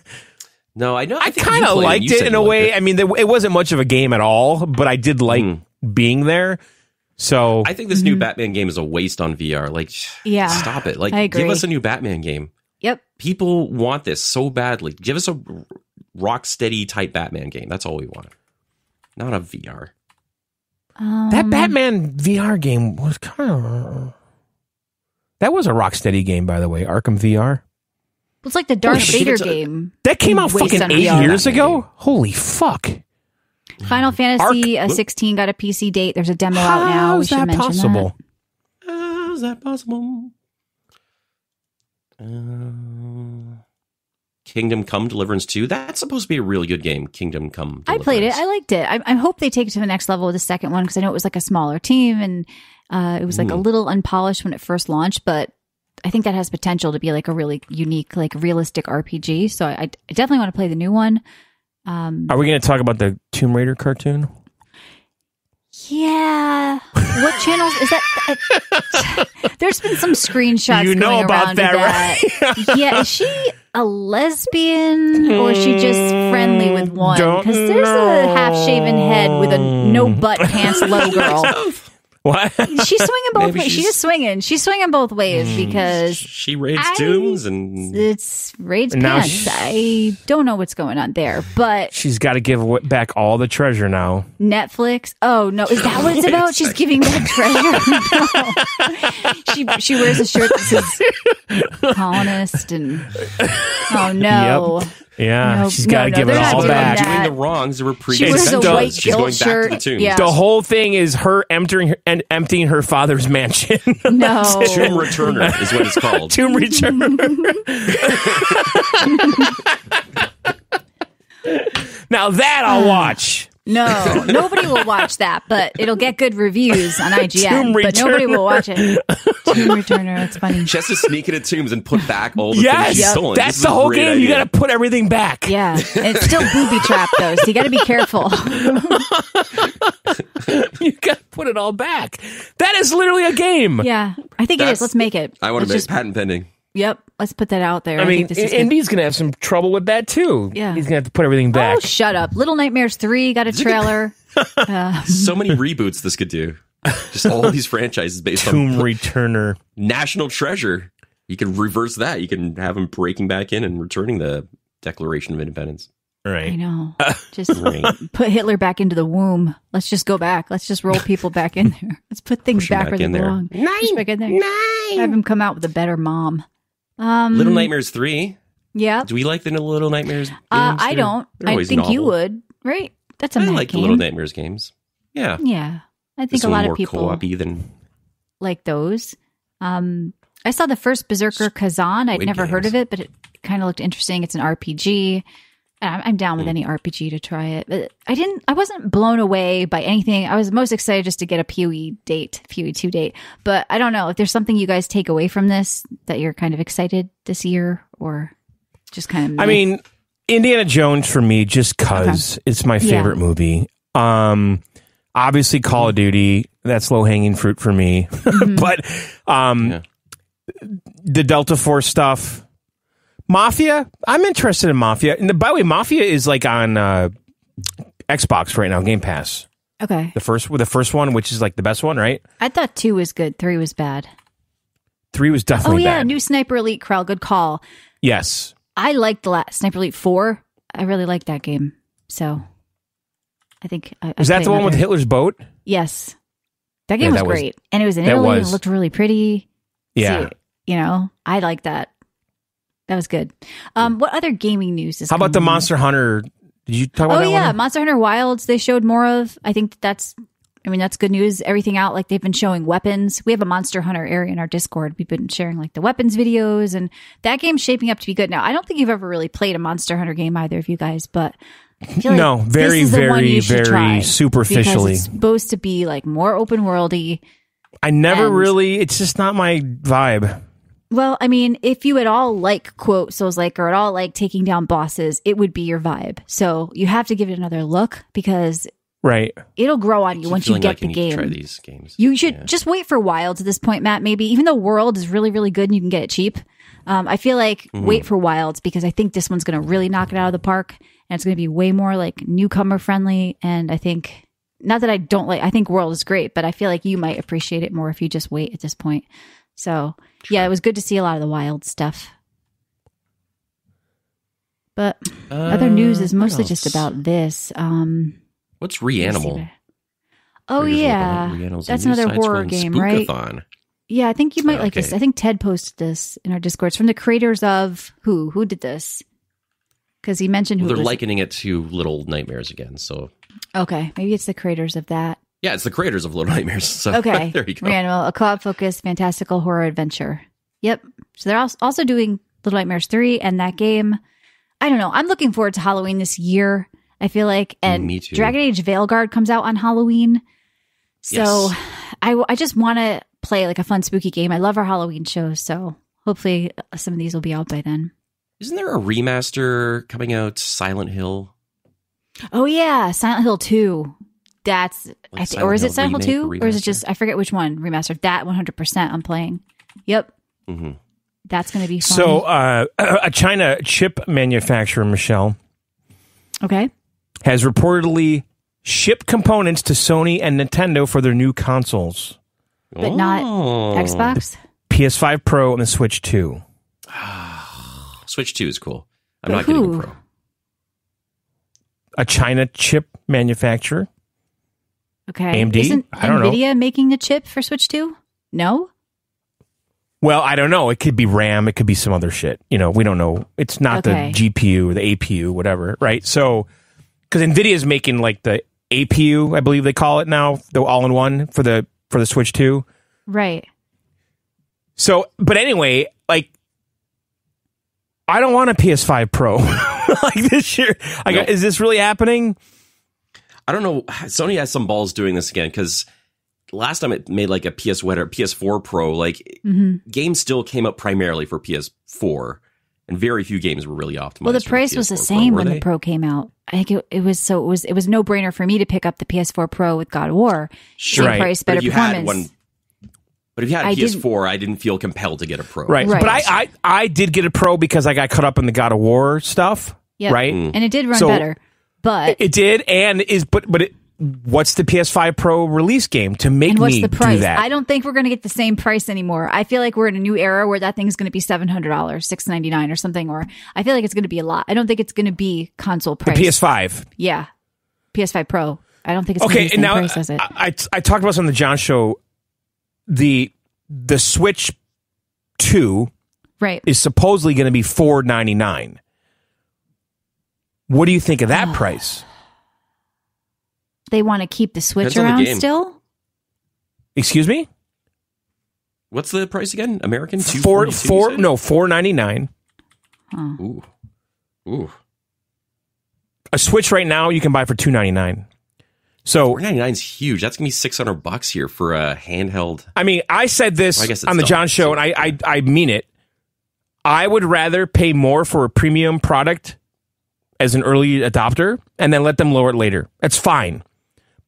No, I know. I kind of liked it in a way. I mean, it wasn't much of a game at all, but I did like being there. So I think this new Batman game is a waste on VR. Like, stop it. Like, give us a new Batman game. Yep. People want this so badly. Give us a Rocksteady type Batman game. That's all we want. Not a VR. That Batman VR game was kind of... That was a Rocksteady game, by the way. Arkham VR. It's like the Darth Vader game. That came out fucking 8 years ago? Holy fuck. Final Fantasy 16 got a PC date. There's a demo out now. We should mention possible? that. How's that possible? Kingdom Come Deliverance 2. That's supposed to be a really good game. Kingdom Come Deliverance. I played it. I liked it. I hope they take it to the next level with the second one because I know it was like a smaller team and it was like a little unpolished when it first launched, but I think that has potential to be like a really unique, like realistic RPG. So I definitely want to play the new one. Are we going to talk about the Tomb Raider cartoon? Yeah. What channels is that? There's been some screenshots. You know going about around that, right? Yeah. Is she a lesbian or is she just friendly with one? Because there's a half-shaven head with a no butt pants low girl. What? She's swinging both ways. She's just swinging. She's swinging both ways because she raids tombs and it's raids pants. I don't know what's going on there, but she's got to give back all the treasure now. Netflix. Oh no, is that what it's about? She's giving back treasure. No. She wears a shirt that says colonist and oh no. Yep. Yeah, she's got to give it all back. Doing the wrongs that were she wears a white guilt shirt. Back to the tombs. Yeah. The whole thing is her emptying her father's mansion. No, Tomb Returner is what it's called. Tomb Returner. Now that I'll watch. No, nobody will watch that, but it'll get good reviews on IGN. But nobody will watch it. Tomb Returner, that's funny. She has to sneak into tombs and put back all the things she's stolen. That's the whole game. Idea. You got to put everything back. Yeah, and it's still booby trap though, so you got to be careful. You got to put it all back. That is literally a game. Yeah, I think it is. Let's make it. I want to make patent pending. Yep, let's put that out there. I mean, Indy's going to have some trouble with that, too. Yeah. He's going to have to put everything back. Oh, shut up. Little Nightmares 3 got a trailer. So many reboots this could do. Just all these franchises based on... Tomb Returner. National Treasure. You can reverse that. You can have them breaking back in and returning the Declaration of Independence. Right. I know. Just put Hitler back into the womb. Let's just go back. Let's just roll people back in there. Let's put things back where they belong. Push back in there. Have him come out with a better mom. Little Nightmares 3. Yeah. Do we like the Little Nightmares games? I don't. I think you would, right? That's a I Mac like game. the Little Nightmares games. Yeah. Yeah. I think a lot of people co-op-y than... like those. I saw the first Berserker Kazan. I'd never heard of it, but it kind of looked interesting. It's an RPG. I'm down with any RPG to try it. But I wasn't blown away by anything. I was most excited just to get a PoE 2 date. But I don't know if there's something you guys take away from this that you're kind of excited this year or just kind of... I mean, Indiana Jones for me, just cause it's my favorite movie. Obviously Call of Duty, that's low hanging fruit for me. But the Delta Force stuff, Mafia, I'm interested in Mafia. And by the way, Mafia is like on Xbox right now, Game Pass. Okay. The first one, which is like the best one, right? I thought 2 was good. 3 was bad. 3 was definitely bad. New Sniper Elite, Krell. Good call. Yes. I liked the last Sniper Elite 4. I really liked that game. So I think... Was that the one with Hitler's boat? Yes. That game was great. And it was in Italy and it looked really pretty. Yeah. So, I like that. That was good. What other gaming news is How about the Monster Hunter? Did you talk about that one? Monster Hunter Wilds they showed more of. I think that's good news. Everything out, like they've been showing weapons. We have a Monster Hunter area in our Discord. We've been sharing like the weapons videos and that game's shaping up to be good. Now, I don't think you've ever really played a Monster Hunter game, either of you guys, but I feel like very, very, very superficially. It's supposed to be like more open worldy. I never really, it's just not my vibe. Well, I mean, if you at all like quote Souls-like or at all like taking down bosses, it would be your vibe. So you have to give it another look because Right. It'll grow on you once you get the game. Try these games. You should just wait for Wilds at this point, Matt. Maybe even though World is really, really good and you can get it cheap. I feel like wait for Wilds because I think this one's going to really knock it out of the park, and it's going to be way more like newcomer friendly. And I think not that I don't like. I think World is great, but I feel like you might appreciate it more if you just wait at this point. So yeah, it was good to see a lot of the Wild stuff. But other news is mostly just about this. What's Reanimal? Oh yeah, that's another horror game, right? Yeah, I think you might like this. I think Ted posted this in our Discord. It's from the creators of who? Who did this? Because he mentioned who. They're likening it to Little Nightmares again. So okay, maybe it's the creators of that. Yeah, it's the creators of Little Nightmares. So okay, there you go. Reanimal, a co-op-focused fantastical horror adventure. Yep. So they're also doing Little Nightmares 3 and that game. I don't know. I'm looking forward to Halloween this year. I feel like, and me too. Dragon Age Veilguard comes out on Halloween. So I just want to play like a fun, spooky game. I love our Halloween shows. So hopefully some of these will be out by then. Isn't there a remaster coming out, Silent Hill? Oh yeah. Silent Hill 2. That's, or is it Silent Hill 2? Or is it just, I forget which one, remastered. That 100% I'm playing. Yep. Mm-hmm. That's going to be fun. So a China chip manufacturer, Michelle. Okay. Has reportedly shipped components to Sony and Nintendo for their new consoles. But not Xbox? PS5 Pro and the Switch 2. Switch 2 is cool. I'm not getting a Pro. A China chip manufacturer. Okay. AMD? Isn't I don't NVIDIA know. making the chip for Switch 2? No? Well, I don't know. It could be RAM. It could be some other shit. You know, we don't know. It's not the GPU or the APU, whatever, right? So, because NVIDIA is making like the APU, I believe they call it now, the all-in-one for the Switch 2. Right. So, but anyway, like, I don't want a PS5 Pro like this year. Is this really happening? I don't know. Sony has some balls doing this again because last time it made like a PS4 Pro, like games still came up primarily for PS4, and very few games were really optimized. Well, the price was the same when the Pro came out. I think it was no brainer for me to pick up the PS4 Pro with God of War. Sure. Same price, better performance. But if you had a PS4, I didn't feel compelled to get a Pro. Right. But I did get a Pro because I got caught up in the God of War stuff. Yep. Right. And it did run better. But it did, and what's the PS5 Pro release game to make and what's me the price? do that? I don't think we're going to get the same price anymore. I feel like we're in a new era where that thing's going to be $700, $699 or something. Or I feel like it's going to be a lot. I don't think it's going to be console price. The PS5. Yeah. PS5 Pro. I don't think it's going to be the same price as it. I talked about this on the John Show. The Switch 2 is supposedly going to be $499. What do you think of that price? They want to keep the Switch around still? Excuse me? What's the price again? American? $499. Huh. Ooh. A Switch right now you can buy for $299. So $499 is huge. That's gonna be $600 here for a handheld. I mean, I said this on the John Show, and I mean it. I would rather pay more for a premium product as an early adopter and then let them lower it later. That's fine.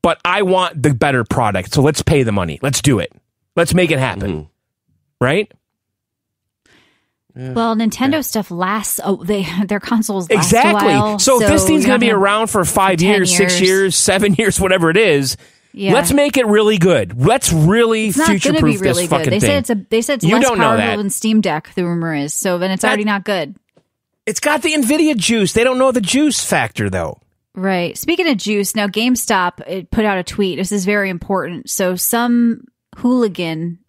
But I want the better product, so let's pay the money. Let's do it. Let's make it happen. Right? Well, Nintendo stuff lasts. Their consoles last a while. So if this thing's going to be around for 5 years, 6 years, 7 years, whatever it is, let's make it really good. Let's really future-proof this fucking thing. They said it's less powerful than Steam Deck, the rumor is. So then it's already not good. It's got the NVIDIA juice. They don't know the juice factor, though. Right. Speaking of juice, now GameStop put out a tweet. This is very important. So some hooligan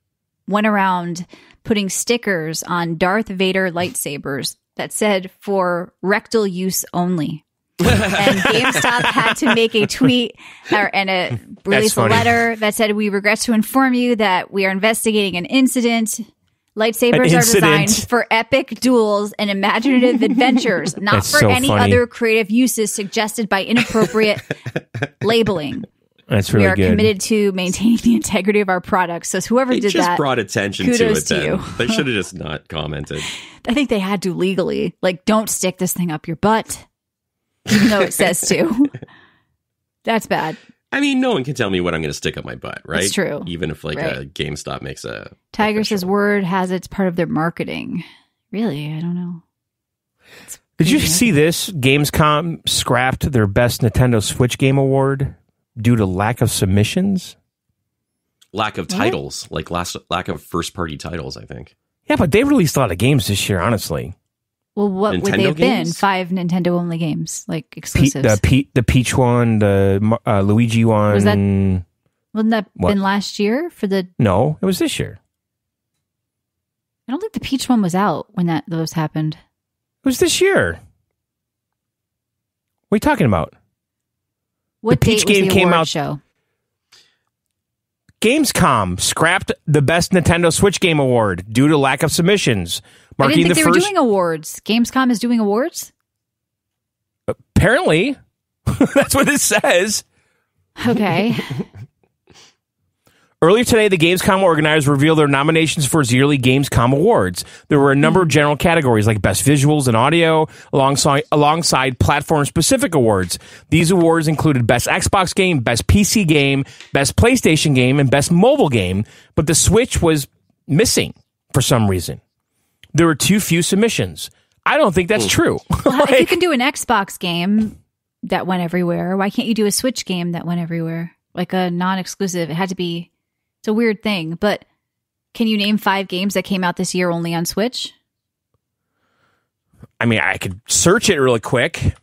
went around putting stickers on Darth Vader lightsabers that said for rectal use only. And GameStop had to make a tweet and release a letter that said, "We regret to inform you that we are investigating an incident. Lightsabers are designed for epic duels and imaginative adventures, not for any other creative uses suggested by inappropriate labeling. That's really good. We are committed to maintaining the integrity of our products." So whoever did that, just brought attention to it. You. They should have just not commented. I think they had to legally, like, don't stick this thing up your butt, even though it says to. That's bad. I mean, no one can tell me what I'm going to stick up my butt, right? That's true. Even if a GameStop makes a Tiger official. says word has it's part of their marketing. Really? I don't know. Did you see this? Gamescom scrapped their best Nintendo Switch game award due to lack of submissions. Lack of titles, lack of first-party titles, I think. Yeah, but they released a lot of games this year, honestly. Well, what would they have been? 5 Nintendo-only games, like exclusives. The Peach one, the Luigi one. Wouldn't that been last year for the... No, it was this year. I don't think the Peach one was out when those happened. It was this year. What are you talking about? What date was the award show? Gamescom scrapped the best Nintendo Switch game award due to lack of submissions. I didn't think they were doing awards. Gamescom is doing awards? Apparently. That's what it says. Okay. Earlier today, the Gamescom organizers revealed their nominations for its yearly Gamescom Awards. There were a number of general categories like Best Visuals and Audio, alongside platform-specific awards. These awards included Best Xbox Game, Best PC Game, Best PlayStation Game, and Best Mobile Game, but the Switch was missing for some reason. There were too few submissions. I don't think that's true. Well, if you can do an Xbox game that went everywhere, why can't you do a Switch game that went everywhere? Like a non-exclusive. It had to be... It's a weird thing, but can you name 5 games that came out this year only on Switch? I mean, I could search it really quick.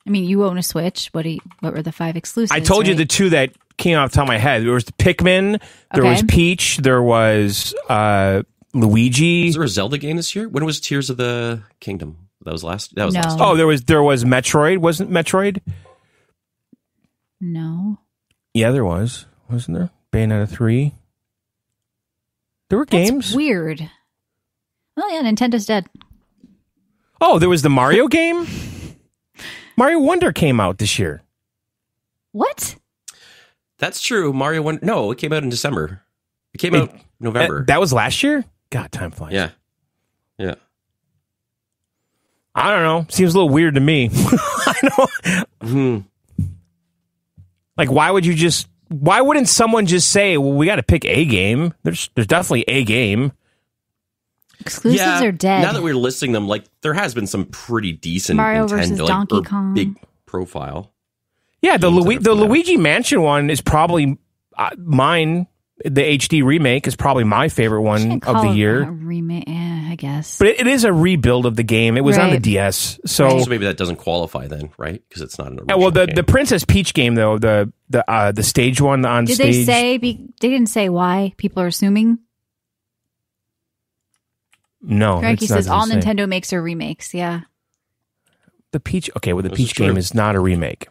I mean, you own a Switch. What were the 5 exclusives? I told you the 2 that came off the top of my head. There was Pikmin, there was Peach, there was Luigi. Was there a Zelda game this year? When was Tears of the Kingdom? That was last. No. Last year. Oh, there was Metroid. Wasn't Metroid? No. Yeah, there was. Wasn't there? Bayonetta 3. There were games. Weird. Oh yeah, Nintendo's dead. Oh, there was the Mario game? Mario Wonder came out this year. What? That's true. Mario Wonder. No, it came out in December. It came out November. That was last year? God, time flies. Yeah. I don't know. Seems a little weird to me. I know. Mm-hmm. Like, why wouldn't someone just say, well, we got to pick a game? There's definitely a game. Exclusives are dead. Now that we're listing them, like, there has been some pretty decent Mario Nintendo, versus Donkey Kong. Big profile. Yeah, the Luigi Mansion one is probably mine. The HD remake is probably my favorite one of the year. Remake, I guess. But it is a rebuild of the game. It was on the DS, so maybe that doesn't qualify then, right? Because it's not an original. Well, the Princess Peach game though, the stage one on stage. Did they say they didn't say why? People are assuming. No, Frankie says all Nintendo makes are remakes. Yeah. The Peach. Okay, well, the Peach game is not a remake.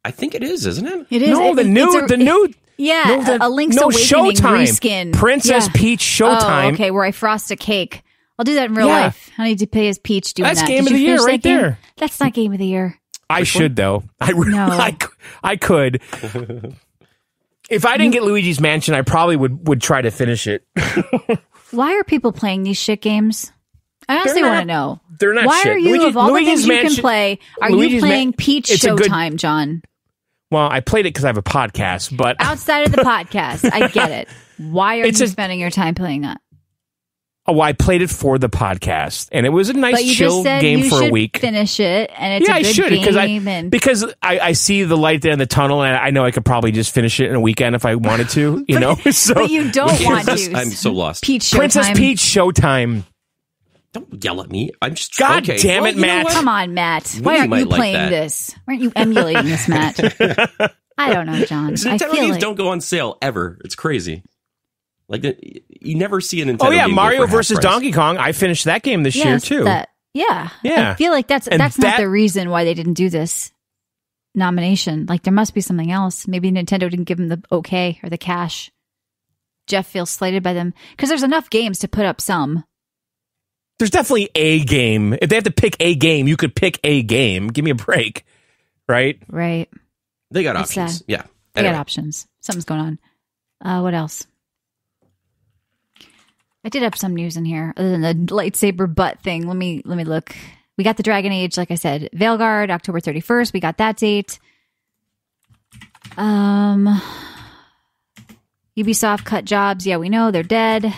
I think it is, isn't it? It is. No, the new. Yeah, a Link's Awakening reskin. Princess Peach Showtime. Oh, okay, where I frost a cake. I'll do that in real life. I need to pay as Peach doing That's that. Game of the Year right there. That's not Game of the Year. I should, though. I could. If I didn't get Luigi's Mansion, I probably would try to finish it. Why are people playing these shit games? I honestly want to know. They're not Why shit. are you, of all Luigi's the games you can play, are you playing Peach Showtime, John? Well, I played it because I have a podcast, but... Outside of the podcast, I get it. Why are you spending your time playing that? Oh, I played it for the podcast, and it was a nice chill game for a week. Finish it, and it's a good game. Because I see the light at the end of the tunnel, and I know I could probably just finish it in a weekend if I wanted to. You know, but you don't want to. I'm so lost. Princess Peach Showtime. Don't yell at me. I'm just God damn it, Matt! Come on, Matt. Why aren't you playing this? Why aren't you emulating this, Matt? I don't know, John. Nintendo games don't go on sale ever. It's crazy. Like you never see a Nintendo. game Mario go for versus Donkey Kong. I finished that game this year too. Yeah. I feel like that's not the reason why they didn't do this nomination. Like there must be something else. Maybe Nintendo didn't give them the okay or the cash. Jeff feels slighted by them because there's enough games to put up some. There's definitely a game. If they have to pick a game, you could pick a game. Give me a break, right? Right. They got options. Yeah, they got options. Something's going on. What else? I did have some news in here other than the lightsaber butt thing. Let me look. We got the Dragon Age, like I said, Veilguard, October 31st. We got that date. Ubisoft cut jobs. Yeah, we know they're dead.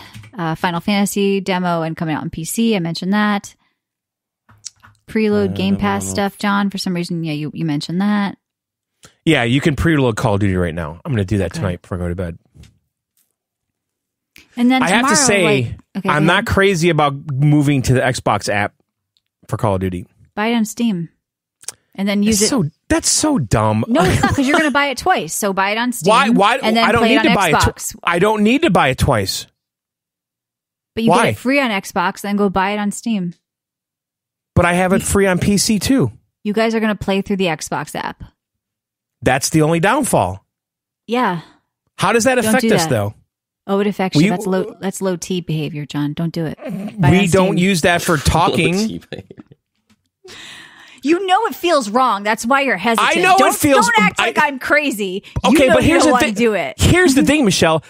Final Fantasy demo and coming out on PC. I mentioned that. Preload Game Pass stuff, John. For some reason, yeah, you mentioned that. Yeah, you can preload Call of Duty right now. I'm going to do that tonight before I go to bed. And then tomorrow, I have to say, I'm not crazy about moving to the Xbox app for Call of Duty. Buy it on Steam. And then use it. That's so dumb. No, it's not, because you're going to buy it twice. So buy it on Steam. Why? And then I don't play need it on to buy Xbox. it. I don't need to buy it twice. But you get it free on Xbox, then go buy it on Steam. But I have it free on PC too. You guys are going to play through the Xbox app. That's the only downfall. Yeah. How does that affect us, though? Oh, it affects you. That's low T behavior, John. Don't do it. We don't use that for talking. You know it feels wrong. That's why you're hesitant. I know it feels. Don't act like I'm crazy. Okay, but here's the thing. Do it. Here's the thing, Michelle.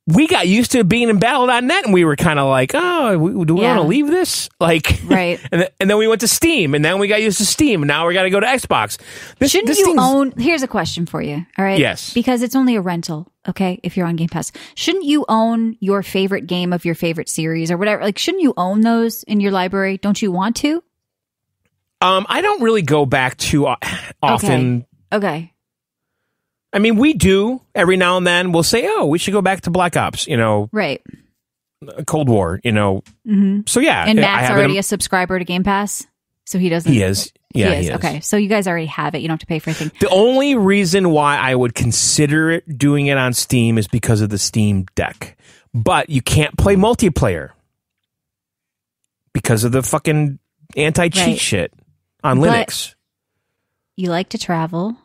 We got used to being in Battle.net, and we were kind of like, "Oh, do we want to leave this?" Like, right? And then we went to Steam, and then we got used to Steam, and now we got to go to Xbox. Shouldn't you own? Here's a question for you. All right. Yes. Because it's only a rental. Okay, if you're on Game Pass, shouldn't you own your favorite game of your favorite series or whatever? Like, shouldn't you own those in your library? Don't you want to? I don't really go back too often. Okay. I mean, we do every now and then. We'll say, "Oh, we should go back to Black Ops." Right? Cold War. Mm-hmm. So yeah, and Matt's already a subscriber to Game Pass, so he doesn't. He is. Yeah, he is. Okay, so you guys already have it. You don't have to pay for anything. The only reason why I would consider doing it on Steam is because of the Steam Deck, but you can't play multiplayer because of the fucking anti-cheat shit on Linux. You like to travel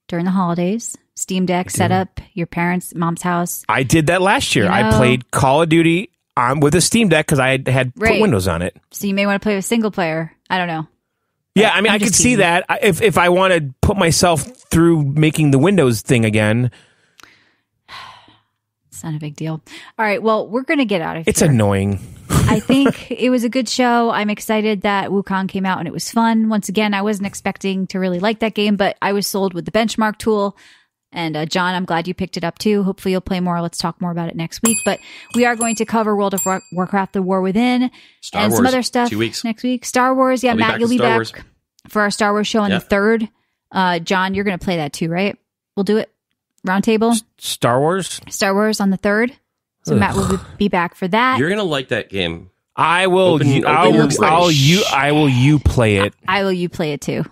during the holidays. Steam Deck set up your parents' mom's house. I did that last year. I played Call of Duty with a Steam Deck because I had put Windows on it. So you may want to play with single player. I don't know. Yeah, I mean, I could see that if I want to put myself through making the Windows thing again. It's not a big deal. All right, well, we're going to get out of here. It's annoying. I think it was a good show. I'm excited that Wukong came out and it was fun. Once again, I wasn't expecting to really like that game, but I was sold with the benchmark tool. And John, I'm glad you picked it up too. Hopefully you'll play more. Let's talk more about it next week. But we are going to cover World of Warcraft, The War Within, Star and Wars, some other stuff 2 weeks. next week. Star Wars. Yeah, Matt, you'll be back for our Star Wars show on the 3rd. John, you're going to play that too, right? We'll do it. Roundtable. Star Wars on the 3rd. So Matt will be back for that. You're going to like that game. I will. I will. You play it. I will. You play it too.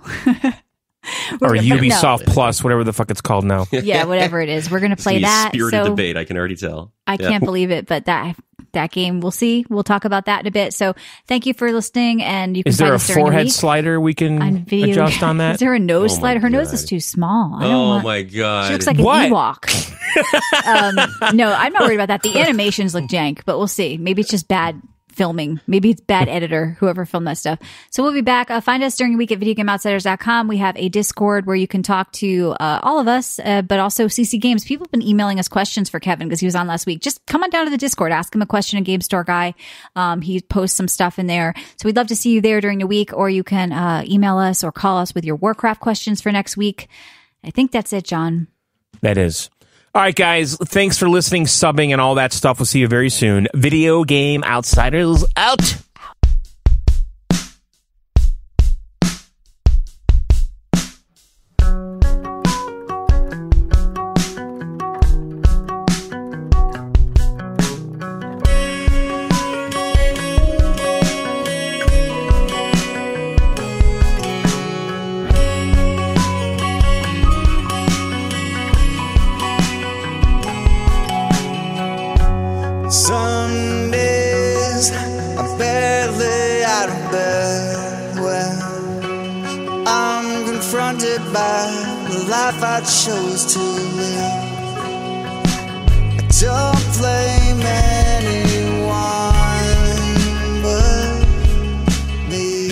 Or Ubisoft Plus, whatever the fuck it's called now. Yeah, whatever it is. We're going to play that. Spirited debate, I can already tell. I can't believe it, but that game, we'll see. We'll talk about that in a bit. So thank you for listening. And you can Is there a forehead slider we can adjust on that? Is there a nose slider? Her nose is too small. My God. She looks like an Ewok. No, I'm not worried about that. The animations look jank, but we'll see. Maybe it's just bad filming. Maybe it's bad editor, whoever filmed that stuff. So we'll be back. Find us during the week at videogameoutsiders.com. We have a Discord where you can talk to all of us, but also CC Games. People have been emailing us questions for Kevin because he was on last week. Just come on down to the Discord. Ask him a question, a Game Store guy. He posts some stuff in there. So we'd love to see you there during the week, or you can email us or call us with your Warcraft questions for next week. I think that's it, John. That is. All right, guys. Thanks for listening, subbing, and all that stuff. We'll see you very soon. Video Game Outsiders out. Some days I'm barely out of bed when I'm confronted by the life I chose to live. I don't blame anyone but me.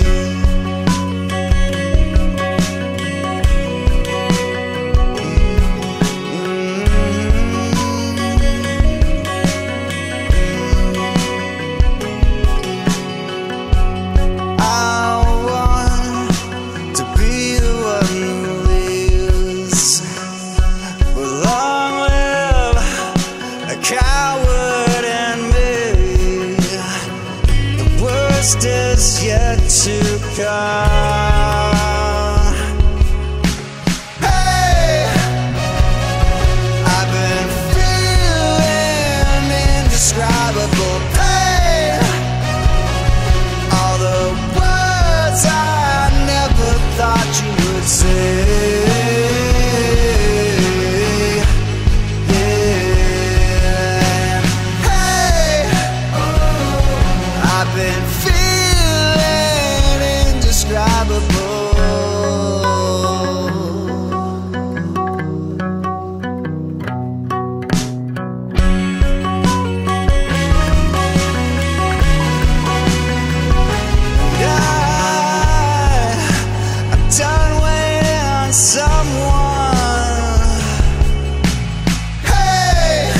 best is yet to come. Hey, I've been feeling indescribable pain. All the words I never thought you would say. Been feeling indescribable. I'm done waiting on someone. Hey,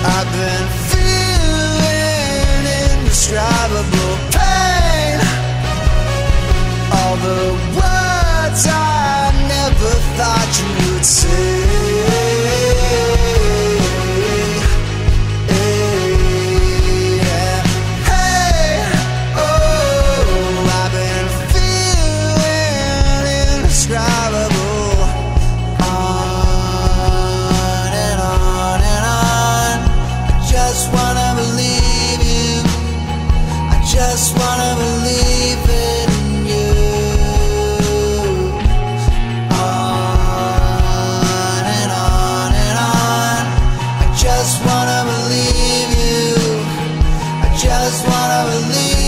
I've been indescribable pain. All the words I never thought you would say. Hey, oh, I've been feeling indescribable. On and on and on. I just wanna believe you. Just wanna believe in you. On and on and on. I just wanna believe you. I just wanna believe.